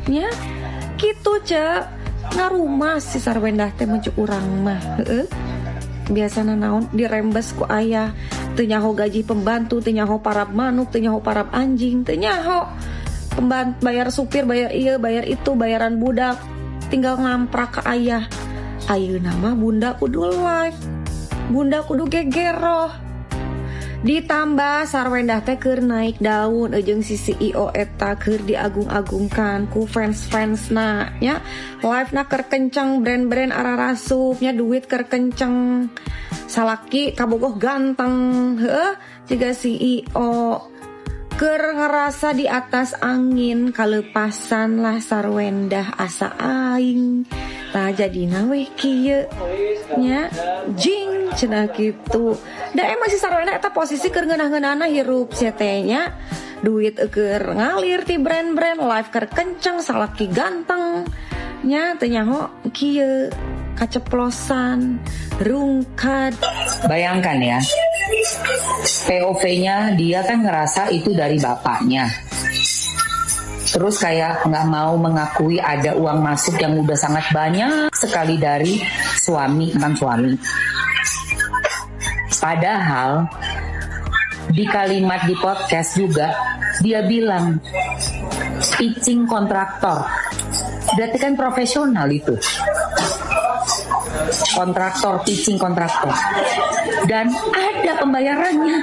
nya gitu cek ngarumah si Sarwenda teh mencuk urang mah biasana naon dirembes ku ayah teu nyaho gaji pembantu, teu nyaho parab manuk, teu nyaho parab anjing, teu nyaho pembantu bayar supir, bayar ieu bayar itu, bayaran budak tinggal ngamprak ke ayah. Ayeuna mah bunda kudu live, bunda kudu gegeroh. Ditambah Sarwenda teh keur naik daun jeung si CEO eta keur diagung-agungkan ku fans-fansna nya. Live-na keur kenceng, brand-brand ararasupnya duit keur kenceng. Salaki kabogoh ganteng heuh jiga CEO. Keur ngerasa di atas angin kalepasan lah Sarwenda asa aing. Tah jadina we kieu nya jing cenah kitu. Da emang si Sarwenda eta posisi keur ngeunah-ngeunahna hirup sia teh nya. Duit keur ngalir ti brand-brand, live keur kenceng, salaki ganteng nya teu nyaho kieu kaceplosan, rungkad. Bayangkan ya, POV-nya dia kan ngerasa itu dari bapaknya. Terus kayak nggak mau mengakui ada uang masuk yang udah sangat banyak sekali dari mantan suami. Padahal di kalimat di podcast juga dia bilang pitching kontraktor. Berarti kan profesional itu. Kontraktor, pitching kontraktor. Dan ada pembayarannya.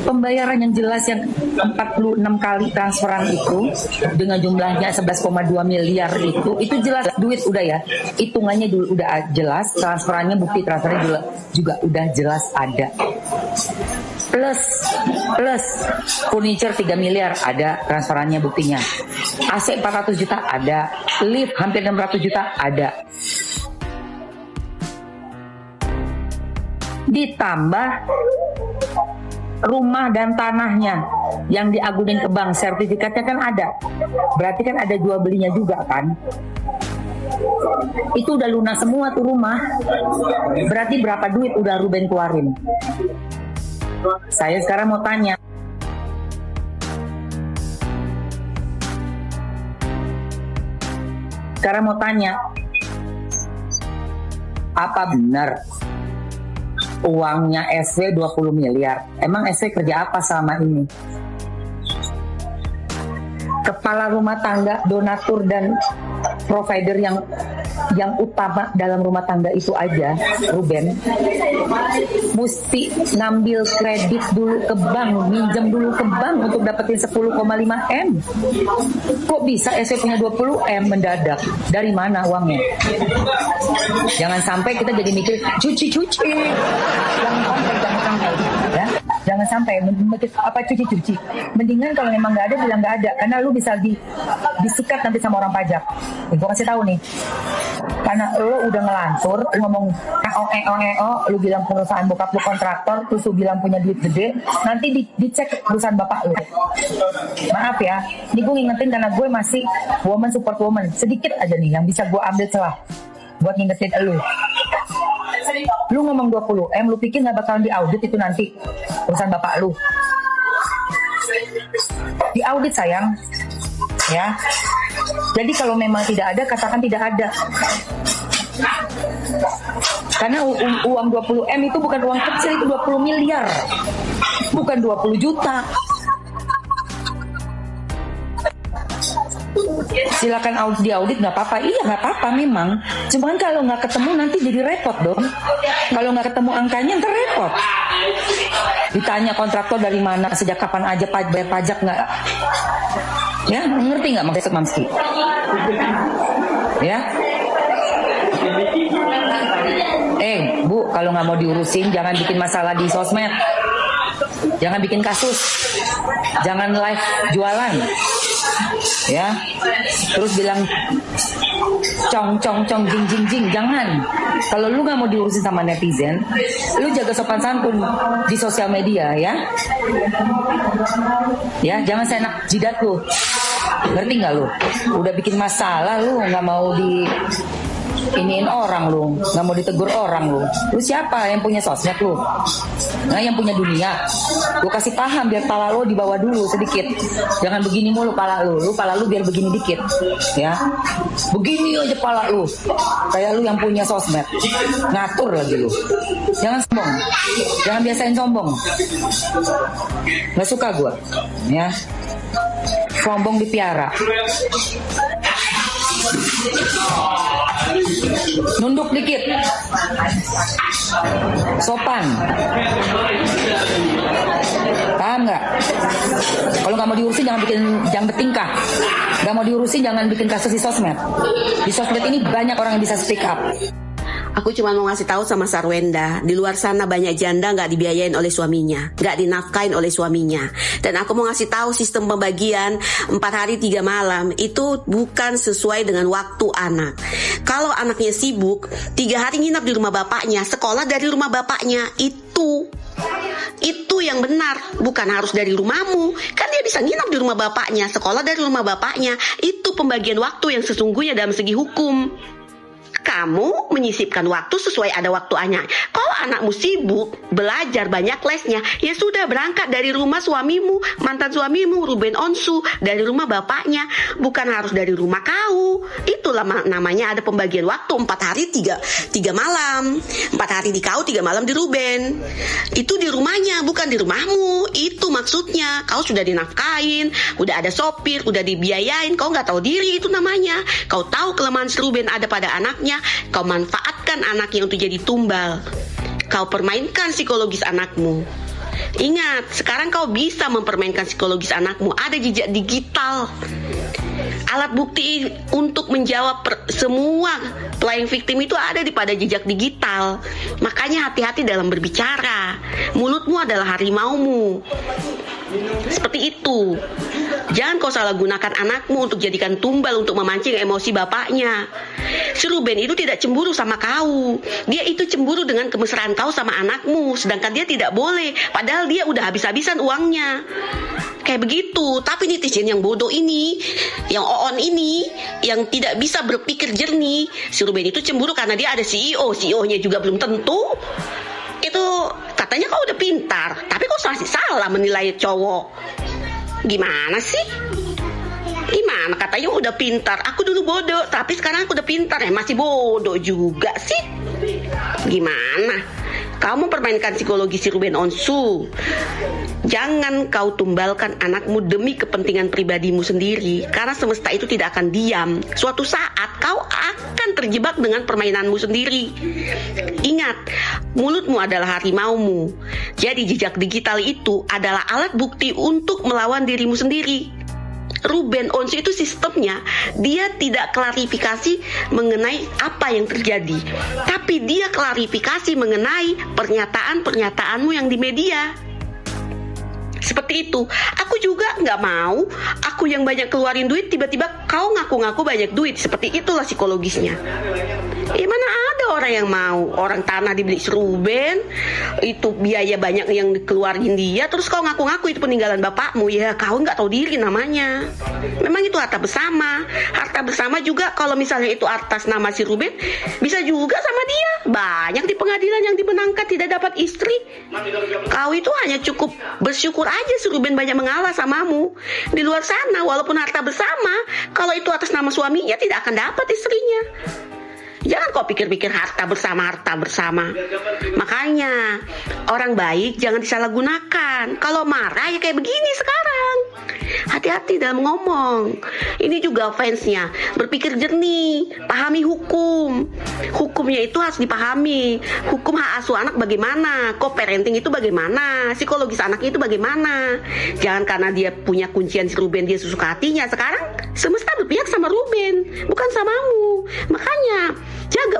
Pembayaran yang jelas yang 46 kali transferan itu dengan jumlahnya 11,2 miliar itu jelas duit udah ya. Hitungannya dulu udah jelas, transferannya bukti transfernya juga udah jelas ada. Plus furniture 3 miliar ada transferannya buktinya. AC 400 juta ada, lift hampir 600 juta ada. Ditambah rumah dan tanahnya yang diagunin ke bank, sertifikatnya kan ada. Berarti kan ada jual belinya juga kan. Itu udah lunas semua tuh rumah. Berarti berapa duit udah Ruben keluarin? Saya sekarang mau tanya. Apa benar uangnya SW 20 miliar? Emang SW kerja apa selama ini? Kepala rumah tangga, donatur dan provider yang utama dalam rumah tangga itu aja, Ruben mesti ngambil kredit dulu ke bank, minjem dulu ke bank untuk dapetin 10,5 M. Kok bisa SW punya 20 M mendadak? Dari mana uangnya? Jangan sampai kita jadi mikir cuci-cuci. Ya, jangan sampai apa cuci-cuci. Mendingan kalau memang nggak ada bilang nggak ada, karena lu bisa disikat nanti sama orang pajak. Gue kasih tahu nih. karena lo udah ngelantur ngomong lu bilang perusahaan bokap lu kontraktor, terus lu bilang punya duit gede, nanti dicek perusahaan bapak lu. Maaf ya, ini gue ngingetin karena gue masih woman support woman, sedikit aja nih yang bisa gue ambil celah buat ngingetin lu. Lu ngomong 20M, lu pikir gak bakalan diaudit itu nanti perusahaan bapak lu? Diaudit sayang, ya. Jadi kalau memang tidak ada, katakan tidak ada. Karena uang 20M itu bukan uang kecil, itu 20 miliar, bukan 20 juta. Silakan diaudit nggak apa-apa, iya nggak apa-apa memang. Cuman kalau nggak ketemu nanti jadi repot dong. Kalau nggak ketemu angkanya ntar repot. Ditanya kontraktor dari mana, sejak kapan aja bayar pajak nggak? Ya, ngerti nggak maksud Mamski? Ya. Bu, kalau nggak mau diurusin jangan bikin masalah di sosmed. Jangan bikin kasus. Jangan live jualan. Ya. Terus bilang cong jing, jangan. Kalau lu nggak mau diurusin sama netizen, lu jaga sopan santun di sosial media ya. Ya, jangan seenak jidat lu. Ngerti nggak lu? Udah bikin masalah lu nggak mau iniin orang lu, nggak mau ditegur orang lu. Lu siapa yang punya sosmed lu? Nah, yang punya dunia. Lu kasih paham biar pala lu dibawa dulu sedikit. Jangan begini mulu pala lu. Lu pala lu biar begini dikit. Ya. Begini aja pala lu. Kayak lu yang punya sosmed. Ngatur lagi lu. Jangan sombong. Jangan biasain sombong. Nggak suka gua. Ya. Sombong dipiara. Nunduk dikit. Sopan. Paham nggak? Kalau nggak mau diurusin jangan bertingkah. Nggak mau diurusin jangan bikin kasus di sosmed. Di sosmed ini banyak orang yang bisa speak up. Aku cuma mau ngasih tahu sama Sarwenda, di luar sana banyak janda nggak dibiayain oleh suaminya, nggak dinafkain oleh suaminya. Dan aku mau ngasih tahu sistem pembagian 4 hari 3 malam itu bukan sesuai dengan waktu anak. Kalau anaknya sibuk, 3 hari nginap di rumah bapaknya, sekolah dari rumah bapaknya, itu yang benar, bukan harus dari rumahmu. Kan dia bisa nginap di rumah bapaknya, sekolah dari rumah bapaknya. Itu pembagian waktu yang sesungguhnya dalam segi hukum. Kamu menyisipkan waktu sesuai ada waktunya. Kalau anakmu sibuk, belajar banyak lesnya, ya sudah berangkat dari rumah suamimu, mantan suamimu, Ruben Onsu, dari rumah bapaknya, bukan harus dari rumah kau. Itulah namanya ada pembagian waktu 4 hari 3 malam. 4 hari di kau, 3 malam di Ruben. Itu di rumahnya, bukan di rumahmu. Itu maksudnya. Kau sudah dinafkain, udah ada sopir, udah dibiayain, kau nggak tahu diri, itu namanya. Kau tahu kelemahan si Ruben ada pada anaknya, kau manfaatkan anaknya untuk jadi tumbal. Kau permainkan psikologis anakmu. Ingat, sekarang kau bisa mempermainkan psikologis anakmu. Ada jejak digital. Alat bukti untuk menjawab semua playing victim itu ada pada jejak digital. Makanya hati-hati dalam berbicara. Mulutmu adalah harimaumu. Seperti itu. Jangan kau salah gunakan anakmu untuk jadikan tumbal untuk memancing emosi bapaknya. Si Ruben itu tidak cemburu sama kau. Dia itu cemburu dengan kemesraan kau sama anakmu. Sedangkan dia tidak boleh. Padahal dia udah habis-habisan uangnya. Kayak begitu. Tapi netizen yang bodoh ini, yang oon ini, yang tidak bisa berpikir jernih, si Ruben itu cemburu karena dia ada CEO. CEO-nya juga belum tentu. Itu katanya kau udah pintar, tapi kau masih salah menilai cowok. Gimana sih? Gimana katanya udah pintar? Aku dulu bodoh, tapi sekarang aku udah pintar ya, masih bodoh juga sih. Gimana? Kamu permainkan psikologi si Ruben Onsu. Jangan kau tumbalkan anakmu demi kepentingan pribadimu sendiri, karena semesta itu tidak akan diam. Suatu saat kau akan terjebak dengan permainanmu sendiri. Ingat, mulutmu adalah harimaumu. Jadi jejak digital itu adalah alat bukti untuk melawan dirimu sendiri. Ruben Onsu itu sistemnya, dia tidak klarifikasi mengenai apa yang terjadi, tapi dia klarifikasi mengenai pernyataan-pernyataanmu yang di media. Seperti itu. Aku juga nggak mau aku yang banyak keluarin duit, tiba-tiba kau ngaku-ngaku banyak duit. Seperti itulah psikologisnya. Mana ada orang yang mau, orang tanah dibeli si Ruben, itu biaya banyak yang dikeluarin dia, terus kau ngaku-ngaku itu peninggalan bapakmu, ya kau nggak tahu diri namanya. Memang itu harta bersama. Harta bersama juga kalau misalnya itu atas nama si Ruben, bisa juga sama dia. Banyak di pengadilan yang dimenangkan tidak dapat istri. Kau itu hanya cukup bersyukur aja si Ruben banyak mengalah samamu. Di luar sana, walaupun harta bersama, kalau itu atas nama suaminya tidak akan dapat istrinya. Jangan kau pikir-pikir harta bersama. Makanya orang baik jangan disalahgunakan. Kalau marah ya kayak begini sekarang. Hati-hati dalam ngomong. Ini juga fansnya berpikir jernih, pahami hukum. Hukumnya itu harus dipahami. Hukum hak asuh anak bagaimana, co-parenting itu bagaimana, psikologis anak itu bagaimana. Jangan karena dia punya kuncian si Ruben dia suka hatinya. Sekarang semesta berpihak sama Ruben, bukan samamu. Makanya jaga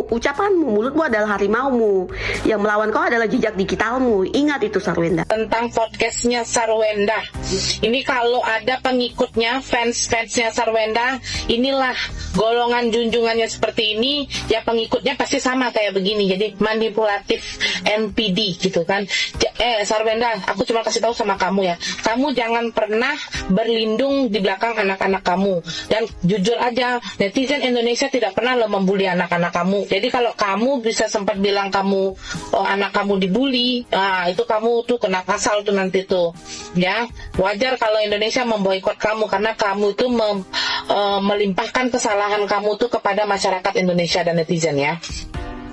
ucapanmu. Mulutmu adalah harimaumu. Yang melawan kau adalah jejak digitalmu. Ingat itu, Sarwenda. Tentang podcastnya Sarwenda, ini kalau ada pengikutnya, fansnya Sarwenda, inilah golongan junjungannya seperti ini, ya pengikutnya pasti sama kayak begini. Jadi manipulatif NPD gitu kan. Sarwenda, aku cuma kasih tahu sama kamu ya, kamu jangan pernah berlindung di belakang anak-anak kamu. Dan jujur aja, netizen Indonesia tidak pernah lo membuli anak-anak kamu. Jadi kalau kamu bisa sempat bilang kamu anak kamu dibully, nah itu kamu tuh kena pasal tuh nanti tuh, ya. Wajar kalau Indonesia memboikot kamu karena kamu itu melimpahkan kesalahan kamu tuh kepada masyarakat Indonesia dan netizen, ya.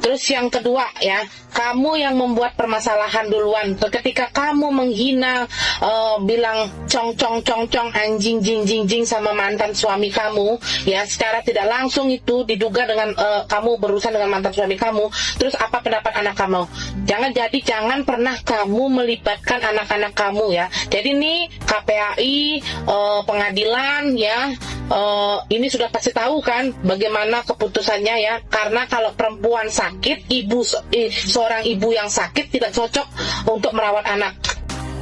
Terus yang kedua ya, kamu yang membuat permasalahan duluan. Ketika kamu menghina, bilang cong anjing jing sama mantan suami kamu, ya secara tidak langsung itu diduga dengan kamu berurusan dengan mantan suami kamu. Terus apa pendapat anak kamu? Jangan pernah kamu melibatkan anak-anak kamu ya. Jadi nih KPAI, pengadilan ya, ini sudah pasti tahu kan bagaimana keputusannya ya. Karena kalau perempuan sakit, seorang ibu yang sakit tidak cocok untuk merawat anak.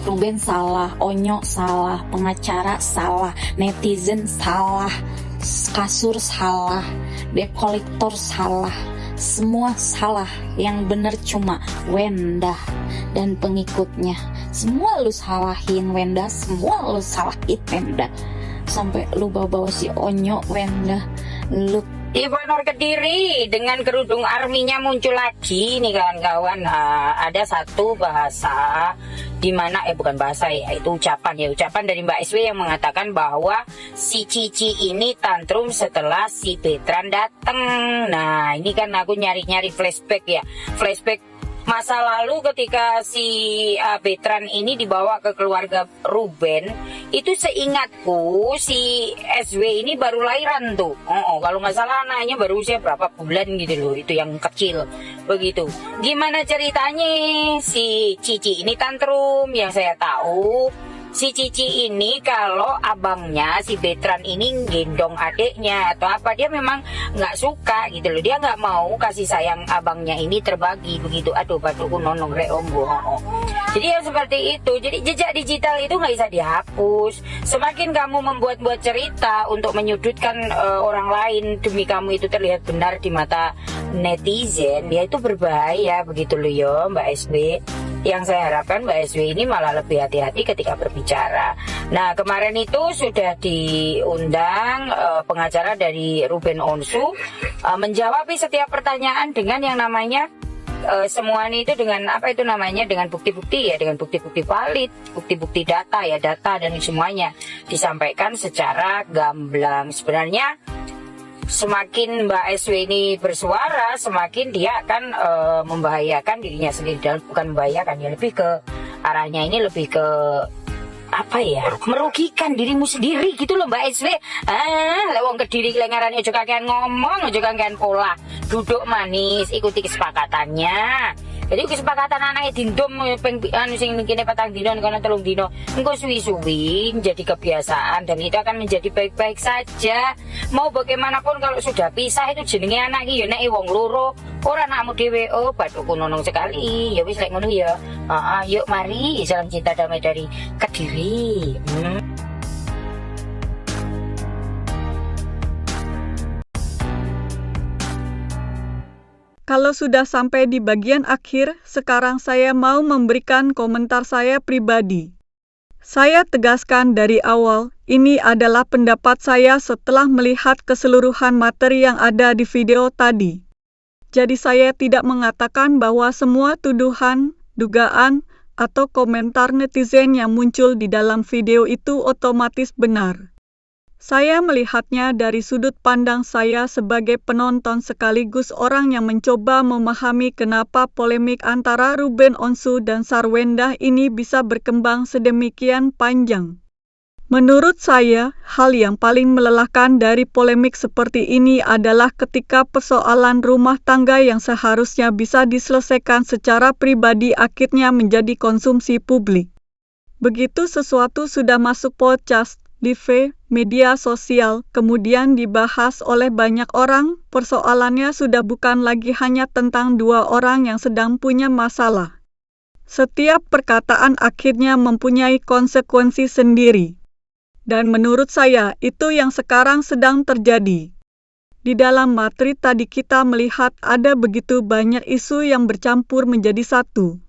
Ruben salah, Onyo salah, pengacara salah, netizen salah, kasur salah, debt collector salah, semua salah. Yang benar cuma Wenda dan pengikutnya. Semua lu salahin Wenda, semua lu salahin Wenda. Sampai lu bawa-bawa si Onyo, Wenda, lu Ivanor Kediri dengan kerudung arminya muncul lagi nih kawan-kawan. Ada satu bahasa di mana bukan bahasa ya, itu ucapan dari Mbak SW yang mengatakan bahwa si Cici ini tantrum setelah si Betran datang. Nah, ini kan aku nyari-nyari flashback ya. Flashback masa lalu ketika si Betran ini dibawa ke keluarga Ruben, itu seingatku si SW ini baru lahiran tuh. Kalau nggak salah anaknya baru usia berapa bulan gitu loh, itu yang kecil begitu. Gimana ceritanya si Cici ini tantrum? Yang saya tahu si Cici ini kalau abangnya si Betran ini gendong adiknya atau apa, dia memang nggak suka gitu loh, dia nggak mau kasih sayang abangnya ini terbagi begitu. Aduh batuku nonong reombo. Jadi ya seperti itu. Jadi jejak digital itu nggak bisa dihapus. Semakin kamu membuat-buat cerita untuk menyudutkan orang lain demi kamu itu terlihat benar di mata netizen, ya itu berbahaya begitu loh ya Mbak SB. Yang saya harapkan Mbak SW ini malah lebih hati-hati ketika berbicara. Nah kemarin itu sudah diundang pengacara dari Ruben Onsu menjawab setiap pertanyaan dengan yang namanya semuanya itu dengan apa itu namanya, dengan bukti-bukti ya, dengan bukti-bukti valid, bukti-bukti data ya, data dan semuanya disampaikan secara gamblang. Sebenarnya semakin Mbak SW ini bersuara, semakin dia akan membahayakan dirinya sendiri. Dan bukan membahayakan ya, lebih ke arahnya ini lebih ke apa ya, merugikan dirimu sendiri gitu loh Mbak SW. Lewong Kediri kelengarannya juga kakean ngomong, juga kakean pola, duduk manis, ikuti kesepakatannya. Jadi kesepakatan anaknya dindom sing kene patang dino kono 3 dino engko suwi-suwi jadi kebiasaan dan itu akan menjadi baik-baik saja. Mau bagaimanapun kalau sudah pisah itu jenenge anak iki ya nek wong loro, ora anakmu dhewe. Oh bathukku nonong sekali. Ya wis lek ngono ya. Yuk mari salam cinta damai dari Kediri. Kalau sudah sampai di bagian akhir, sekarang saya mau memberikan komentar saya pribadi. Saya tegaskan dari awal, ini adalah pendapat saya setelah melihat keseluruhan materi yang ada di video tadi. Jadi saya tidak mengatakan bahwa semua tuduhan, dugaan, atau komentar netizen yang muncul di dalam video itu otomatis benar. Saya melihatnya dari sudut pandang saya sebagai penonton sekaligus orang yang mencoba memahami kenapa polemik antara Ruben Onsu dan Sarwendah ini bisa berkembang sedemikian panjang. Menurut saya, hal yang paling melelahkan dari polemik seperti ini adalah ketika persoalan rumah tangga yang seharusnya bisa diselesaikan secara pribadi akhirnya menjadi konsumsi publik. Begitu sesuatu sudah masuk podcast, live, media sosial, kemudian dibahas oleh banyak orang, persoalannya sudah bukan lagi hanya tentang dua orang yang sedang punya masalah. Setiap perkataan akhirnya mempunyai konsekuensi sendiri. Dan menurut saya, itu yang sekarang sedang terjadi. Di dalam materi tadi kita melihat ada begitu banyak isu yang bercampur menjadi satu.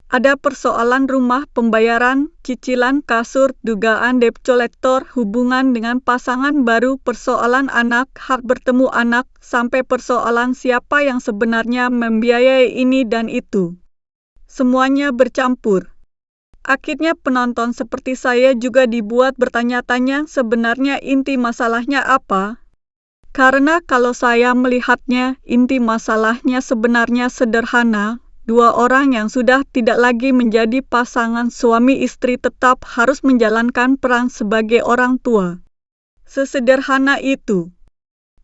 Ada persoalan rumah, pembayaran, cicilan, kasur, dugaan debt collector, hubungan dengan pasangan baru, persoalan anak, hak bertemu anak, sampai persoalan siapa yang sebenarnya membiayai ini dan itu. Semuanya bercampur. Akhirnya penonton seperti saya juga dibuat bertanya-tanya sebenarnya inti masalahnya apa? Karena kalau saya melihatnya, inti masalahnya sebenarnya sederhana. Dua orang yang sudah tidak lagi menjadi pasangan suami istri tetap harus menjalankan peran sebagai orang tua. Sesederhana itu.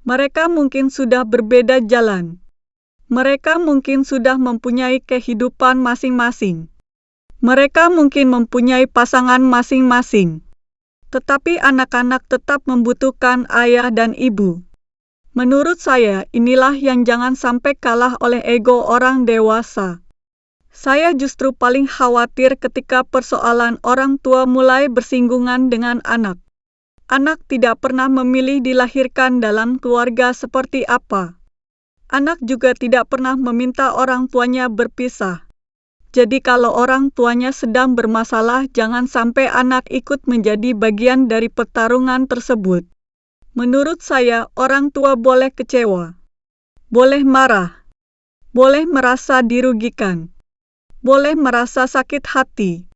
Mereka mungkin sudah berbeda jalan. Mereka mungkin sudah mempunyai kehidupan masing-masing. Mereka mungkin mempunyai pasangan masing-masing. Tetapi anak-anak tetap membutuhkan ayah dan ibu. Menurut saya, inilah yang jangan sampai kalah oleh ego orang dewasa. Saya justru paling khawatir ketika persoalan orang tua mulai bersinggungan dengan anak. Anak tidak pernah memilih dilahirkan dalam keluarga seperti apa. Anak juga tidak pernah meminta orang tuanya berpisah. Jadi kalau orang tuanya sedang bermasalah, jangan sampai anak ikut menjadi bagian dari pertarungan tersebut. Menurut saya, orang tua boleh kecewa, boleh marah, boleh merasa dirugikan, boleh merasa sakit hati.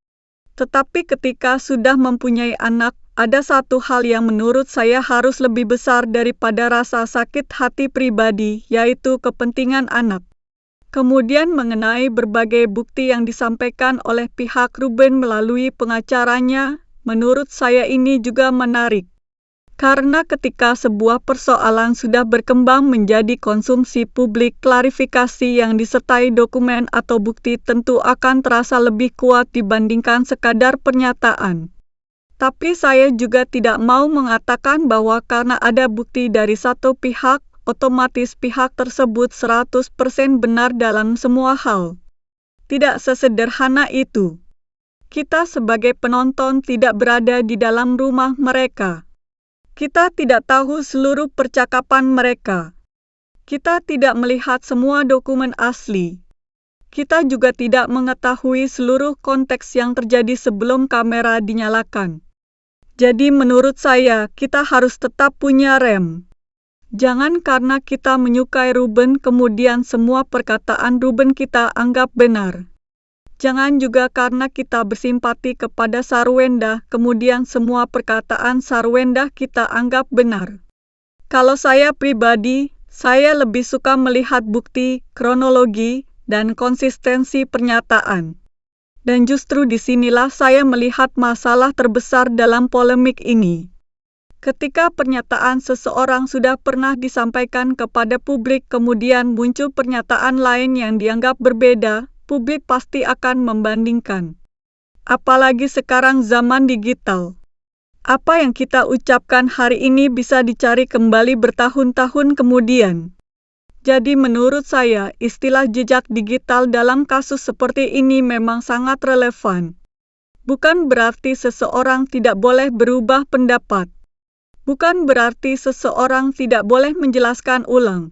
Tetapi ketika sudah mempunyai anak, ada satu hal yang menurut saya harus lebih besar daripada rasa sakit hati pribadi, yaitu kepentingan anak. Kemudian mengenai berbagai bukti yang disampaikan oleh pihak Ruben melalui pengacaranya, menurut saya ini juga menarik. Karena ketika sebuah persoalan sudah berkembang menjadi konsumsi publik, klarifikasi yang disertai dokumen atau bukti tentu akan terasa lebih kuat dibandingkan sekadar pernyataan. Tapi saya juga tidak mau mengatakan bahwa karena ada bukti dari satu pihak, otomatis pihak tersebut 100% benar dalam semua hal. Tidak sesederhana itu. Kita sebagai penonton tidak berada di dalam rumah mereka. Kita tidak tahu seluruh percakapan mereka. Kita tidak melihat semua dokumen asli. Kita juga tidak mengetahui seluruh konteks yang terjadi sebelum kamera dinyalakan. Jadi menurut saya, kita harus tetap punya rem. Jangan karena kita menyukai Ruben, kemudian semua perkataan Ruben kita anggap benar. Jangan juga karena kita bersimpati kepada Sarwendah, kemudian semua perkataan Sarwendah kita anggap benar. Kalau saya pribadi, saya lebih suka melihat bukti, kronologi, dan konsistensi pernyataan. Dan justru disinilah saya melihat masalah terbesar dalam polemik ini. Ketika pernyataan seseorang sudah pernah disampaikan kepada publik, kemudian muncul pernyataan lain yang dianggap berbeda, publik pasti akan membandingkan. Apalagi sekarang zaman digital. Apa yang kita ucapkan hari ini bisa dicari kembali bertahun-tahun kemudian. Jadi menurut saya, istilah jejak digital dalam kasus seperti ini memang sangat relevan. Bukan berarti seseorang tidak boleh berubah pendapat. Bukan berarti seseorang tidak boleh menjelaskan ulang.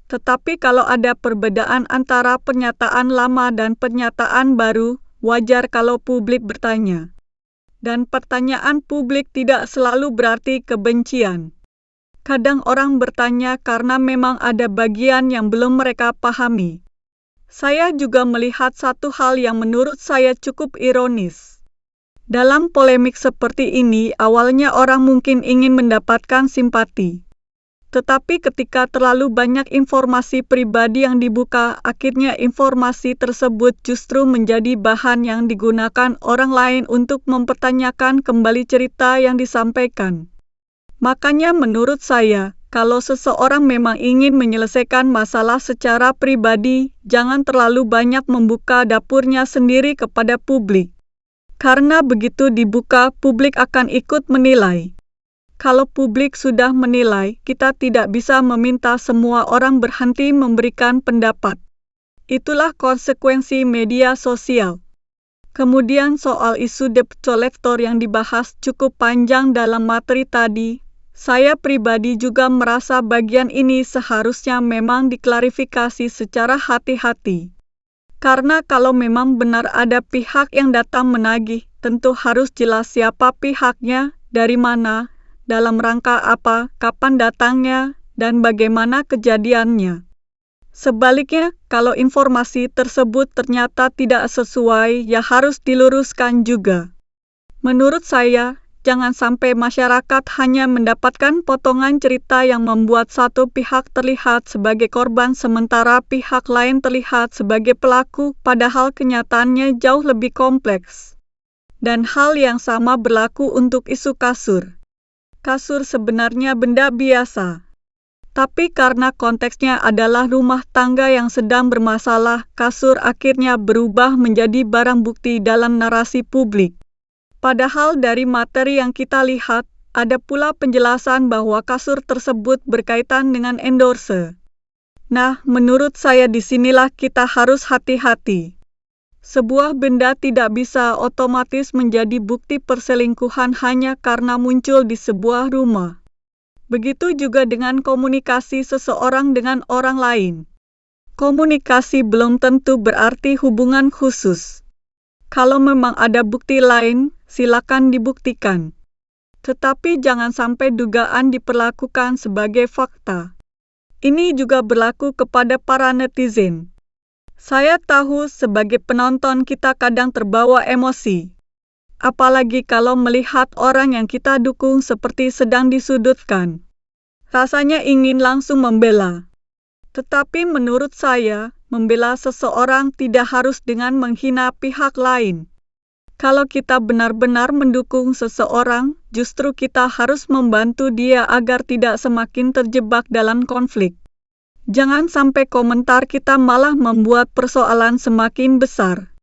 Tetapi kalau ada perbedaan antara pernyataan lama dan pernyataan baru, wajar kalau publik bertanya. Dan pertanyaan publik tidak selalu berarti kebencian. Kadang orang bertanya karena memang ada bagian yang belum mereka pahami. Saya juga melihat satu hal yang menurut saya cukup ironis. Dalam polemik seperti ini, awalnya orang mungkin ingin mendapatkan simpati. Tetapi ketika terlalu banyak informasi pribadi yang dibuka, akhirnya informasi tersebut justru menjadi bahan yang digunakan orang lain untuk mempertanyakan kembali cerita yang disampaikan. Makanya menurut saya, kalau seseorang memang ingin menyelesaikan masalah secara pribadi, jangan terlalu banyak membuka dapurnya sendiri kepada publik. Karena begitu dibuka, publik akan ikut menilai. Kalau publik sudah menilai, kita tidak bisa meminta semua orang berhenti memberikan pendapat. Itulah konsekuensi media sosial. Kemudian soal isu debt collector yang dibahas cukup panjang dalam materi tadi, saya pribadi juga merasa bagian ini seharusnya memang diklarifikasi secara hati-hati. Karena kalau memang benar ada pihak yang datang menagih, tentu harus jelas siapa pihaknya, dari mana, dalam rangka apa, kapan datangnya, dan bagaimana kejadiannya. Sebaliknya, kalau informasi tersebut ternyata tidak sesuai, ya harus diluruskan juga. Menurut saya, jangan sampai masyarakat hanya mendapatkan potongan cerita yang membuat satu pihak terlihat sebagai korban sementara pihak lain terlihat sebagai pelaku, padahal kenyataannya jauh lebih kompleks. Dan hal yang sama berlaku untuk isu kasur. Kasur sebenarnya benda biasa. Tapi karena konteksnya adalah rumah tangga yang sedang bermasalah, kasur akhirnya berubah menjadi barang bukti dalam narasi publik. Padahal dari materi yang kita lihat, ada pula penjelasan bahwa kasur tersebut berkaitan dengan endorse. Nah, menurut saya disinilah kita harus hati-hati. Sebuah benda tidak bisa otomatis menjadi bukti perselingkuhan hanya karena muncul di sebuah rumah. Begitu juga dengan komunikasi seseorang dengan orang lain. Komunikasi belum tentu berarti hubungan khusus. Kalau memang ada bukti lain, silakan dibuktikan. Tetapi jangan sampai dugaan diperlakukan sebagai fakta. Ini juga berlaku kepada para netizen. Saya tahu sebagai penonton kita kadang terbawa emosi. Apalagi kalau melihat orang yang kita dukung seperti sedang disudutkan. Rasanya ingin langsung membela. Tetapi menurut saya, membela seseorang tidak harus dengan menghina pihak lain. Kalau kita benar-benar mendukung seseorang, justru kita harus membantu dia agar tidak semakin terjebak dalam konflik. Jangan sampai komentar kita malah membuat persoalan semakin besar.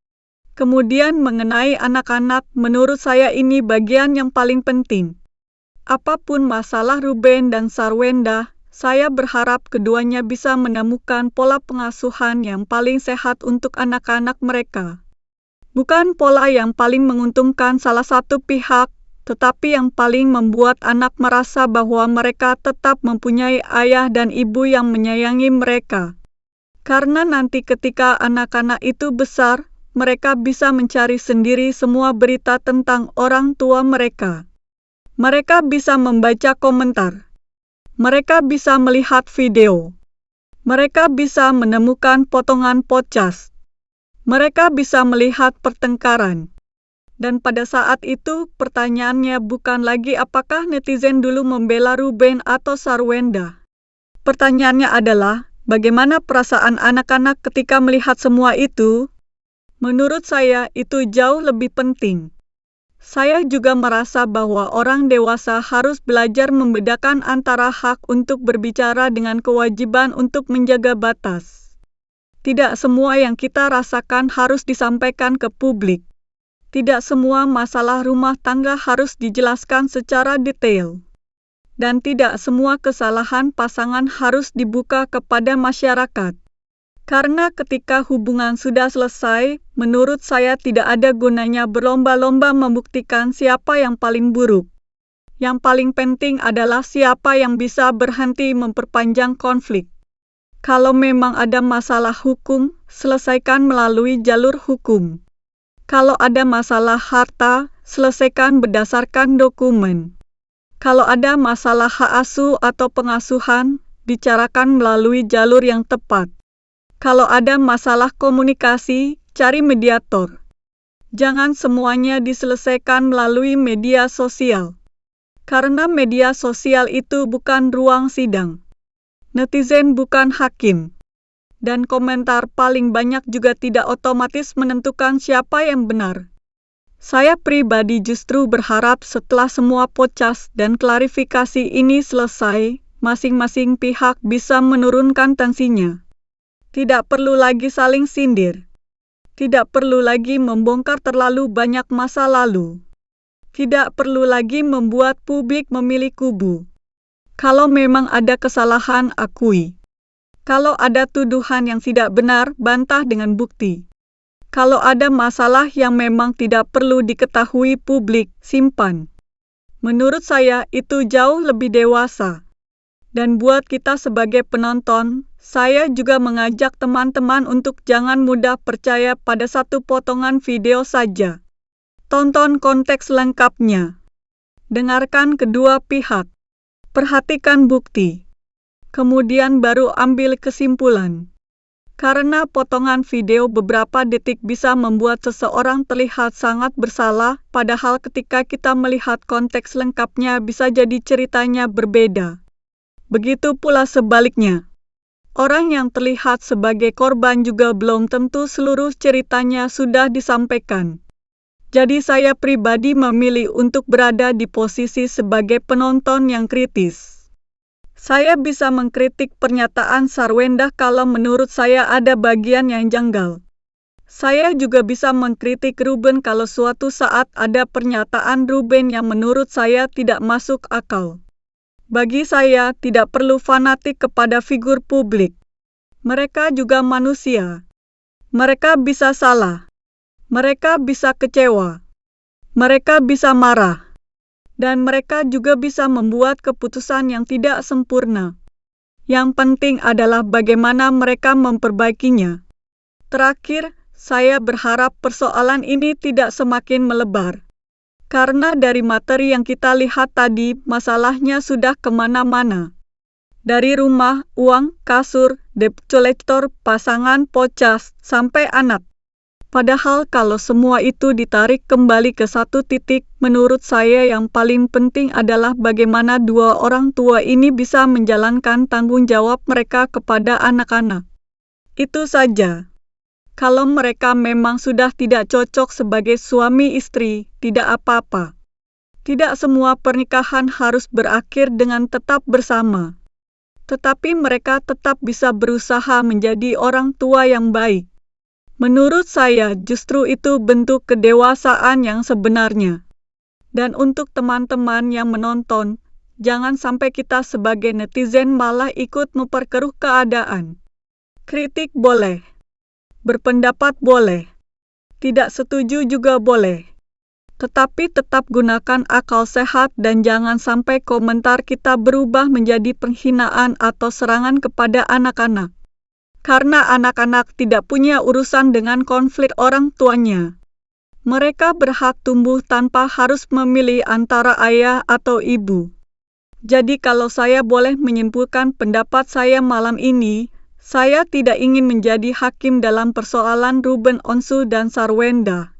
Kemudian mengenai anak-anak, menurut saya ini bagian yang paling penting. Apapun masalah Ruben dan Sarwenda, saya berharap keduanya bisa menemukan pola pengasuhan yang paling sehat untuk anak-anak mereka. Bukan pola yang paling menguntungkan salah satu pihak, tetapi yang paling membuat anak merasa bahwa mereka tetap mempunyai ayah dan ibu yang menyayangi mereka. Karena nanti ketika anak-anak itu besar, mereka bisa mencari sendiri semua berita tentang orang tua mereka. Mereka bisa membaca komentar. Mereka bisa melihat video. Mereka bisa menemukan potongan podcast. Mereka bisa melihat pertengkaran. Dan pada saat itu, pertanyaannya bukan lagi apakah netizen dulu membela Ruben atau Sarwenda. Pertanyaannya adalah, bagaimana perasaan anak-anak ketika melihat semua itu? Menurut saya, itu jauh lebih penting. Saya juga merasa bahwa orang dewasa harus belajar membedakan antara hak untuk berbicara dengan kewajiban untuk menjaga batas. Tidak semua yang kita rasakan harus disampaikan ke publik. Tidak semua masalah rumah tangga harus dijelaskan secara detail. Dan tidak semua kesalahan pasangan harus dibuka kepada masyarakat. Karena ketika hubungan sudah selesai, menurut saya tidak ada gunanya berlomba-lomba membuktikan siapa yang paling buruk. Yang paling penting adalah siapa yang bisa berhenti memperpanjang konflik. Kalau memang ada masalah hukum, selesaikan melalui jalur hukum. Kalau ada masalah harta, selesaikan berdasarkan dokumen. Kalau ada masalah hak asuh atau pengasuhan, bicarakan melalui jalur yang tepat. Kalau ada masalah komunikasi, cari mediator. Jangan semuanya diselesaikan melalui media sosial. Karena media sosial itu bukan ruang sidang. Netizen bukan hakim. Dan komentar paling banyak juga tidak otomatis menentukan siapa yang benar. Saya pribadi justru berharap setelah semua podcast dan klarifikasi ini selesai, masing-masing pihak bisa menurunkan tensinya. Tidak perlu lagi saling sindir. Tidak perlu lagi membongkar terlalu banyak masa lalu. Tidak perlu lagi membuat publik memilih kubu. Kalau memang ada kesalahan, akui. Kalau ada tuduhan yang tidak benar, bantah dengan bukti. Kalau ada masalah yang memang tidak perlu diketahui publik, simpan. Menurut saya, itu jauh lebih dewasa. Dan buat kita sebagai penonton, saya juga mengajak teman-teman untuk jangan mudah percaya pada satu potongan video saja. Tonton konteks lengkapnya. Dengarkan kedua pihak. Perhatikan bukti. Kemudian baru ambil kesimpulan. Karena potongan video beberapa detik bisa membuat seseorang terlihat sangat bersalah, padahal ketika kita melihat konteks lengkapnya bisa jadi ceritanya berbeda. Begitu pula sebaliknya. Orang yang terlihat sebagai korban juga belum tentu seluruh ceritanya sudah disampaikan. Jadi saya pribadi memilih untuk berada di posisi sebagai penonton yang kritis. Saya bisa mengkritik pernyataan Sarwenda kalau menurut saya ada bagian yang janggal. Saya juga bisa mengkritik Ruben kalau suatu saat ada pernyataan Ruben yang menurut saya tidak masuk akal. Bagi saya, tidak perlu fanatik kepada figur publik. Mereka juga manusia. Mereka bisa salah. Mereka bisa kecewa. Mereka bisa marah. Dan mereka juga bisa membuat keputusan yang tidak sempurna. Yang penting adalah bagaimana mereka memperbaikinya. Terakhir, saya berharap persoalan ini tidak semakin melebar. Karena dari materi yang kita lihat tadi, masalahnya sudah kemana-mana. Dari rumah, uang, kasur, debt collector, pasangan, podcast, sampai anak. Padahal kalau semua itu ditarik kembali ke satu titik, menurut saya yang paling penting adalah bagaimana dua orang tua ini bisa menjalankan tanggung jawab mereka kepada anak-anak. Itu saja. Kalau mereka memang sudah tidak cocok sebagai suami istri, tidak apa-apa. Tidak semua pernikahan harus berakhir dengan tetap bersama. Tetapi mereka tetap bisa berusaha menjadi orang tua yang baik. Menurut saya, justru itu bentuk kedewasaan yang sebenarnya. Dan untuk teman-teman yang menonton, jangan sampai kita sebagai netizen malah ikut memperkeruh keadaan. Kritik boleh. Berpendapat boleh. Tidak setuju juga boleh. Tetapi tetap gunakan akal sehat dan jangan sampai komentar kita berubah menjadi penghinaan atau serangan kepada anak-anak. Karena anak-anak tidak punya urusan dengan konflik orang tuanya. Mereka berhak tumbuh tanpa harus memilih antara ayah atau ibu. Jadi kalau saya boleh menyimpulkan pendapat saya malam ini, saya tidak ingin menjadi hakim dalam persoalan Ruben Onsu dan Sarwenda.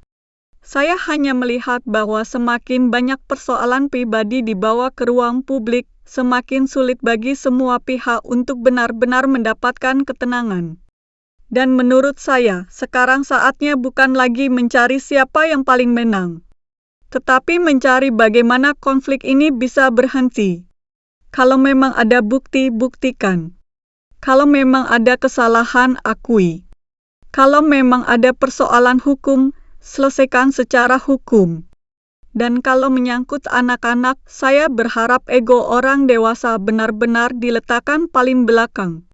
Saya hanya melihat bahwa semakin banyak persoalan pribadi dibawa ke ruang publik, semakin sulit bagi semua pihak untuk benar-benar mendapatkan ketenangan. Dan menurut saya, sekarang saatnya bukan lagi mencari siapa yang paling menang, tetapi mencari bagaimana konflik ini bisa berhenti. Kalau memang ada bukti, buktikan. Kalau memang ada kesalahan, akui. Kalau memang ada persoalan hukum, selesaikan secara hukum. Dan kalau menyangkut anak-anak, saya berharap ego orang dewasa benar-benar diletakkan paling belakang.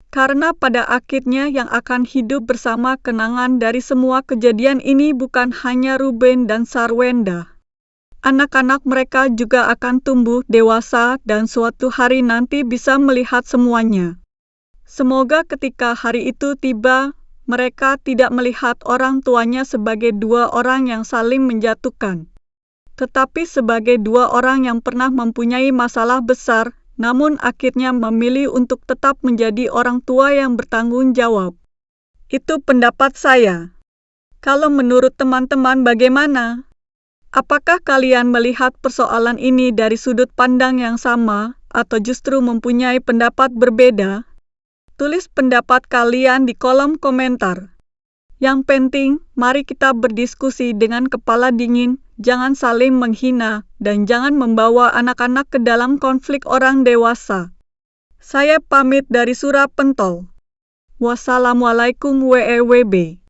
Karena pada akhirnya yang akan hidup bersama kenangan dari semua kejadian ini bukan hanya Ruben dan Sarwenda. Anak-anak mereka juga akan tumbuh dewasa dan suatu hari nanti bisa melihat semuanya. Semoga ketika hari itu tiba, mereka tidak melihat orang tuanya sebagai dua orang yang saling menjatuhkan, tetapi sebagai dua orang yang pernah mempunyai masalah besar, namun akhirnya memilih untuk tetap menjadi orang tua yang bertanggung jawab. Itu pendapat saya. Kalau menurut teman-teman bagaimana? Apakah kalian melihat persoalan ini dari sudut pandang yang sama atau justru mempunyai pendapat berbeda? Tulis pendapat kalian di kolom komentar. Yang penting, mari kita berdiskusi dengan kepala dingin, jangan saling menghina, dan jangan membawa anak-anak ke dalam konflik orang dewasa. Saya pamit dari Surapentol. Wassalamualaikum WEWB.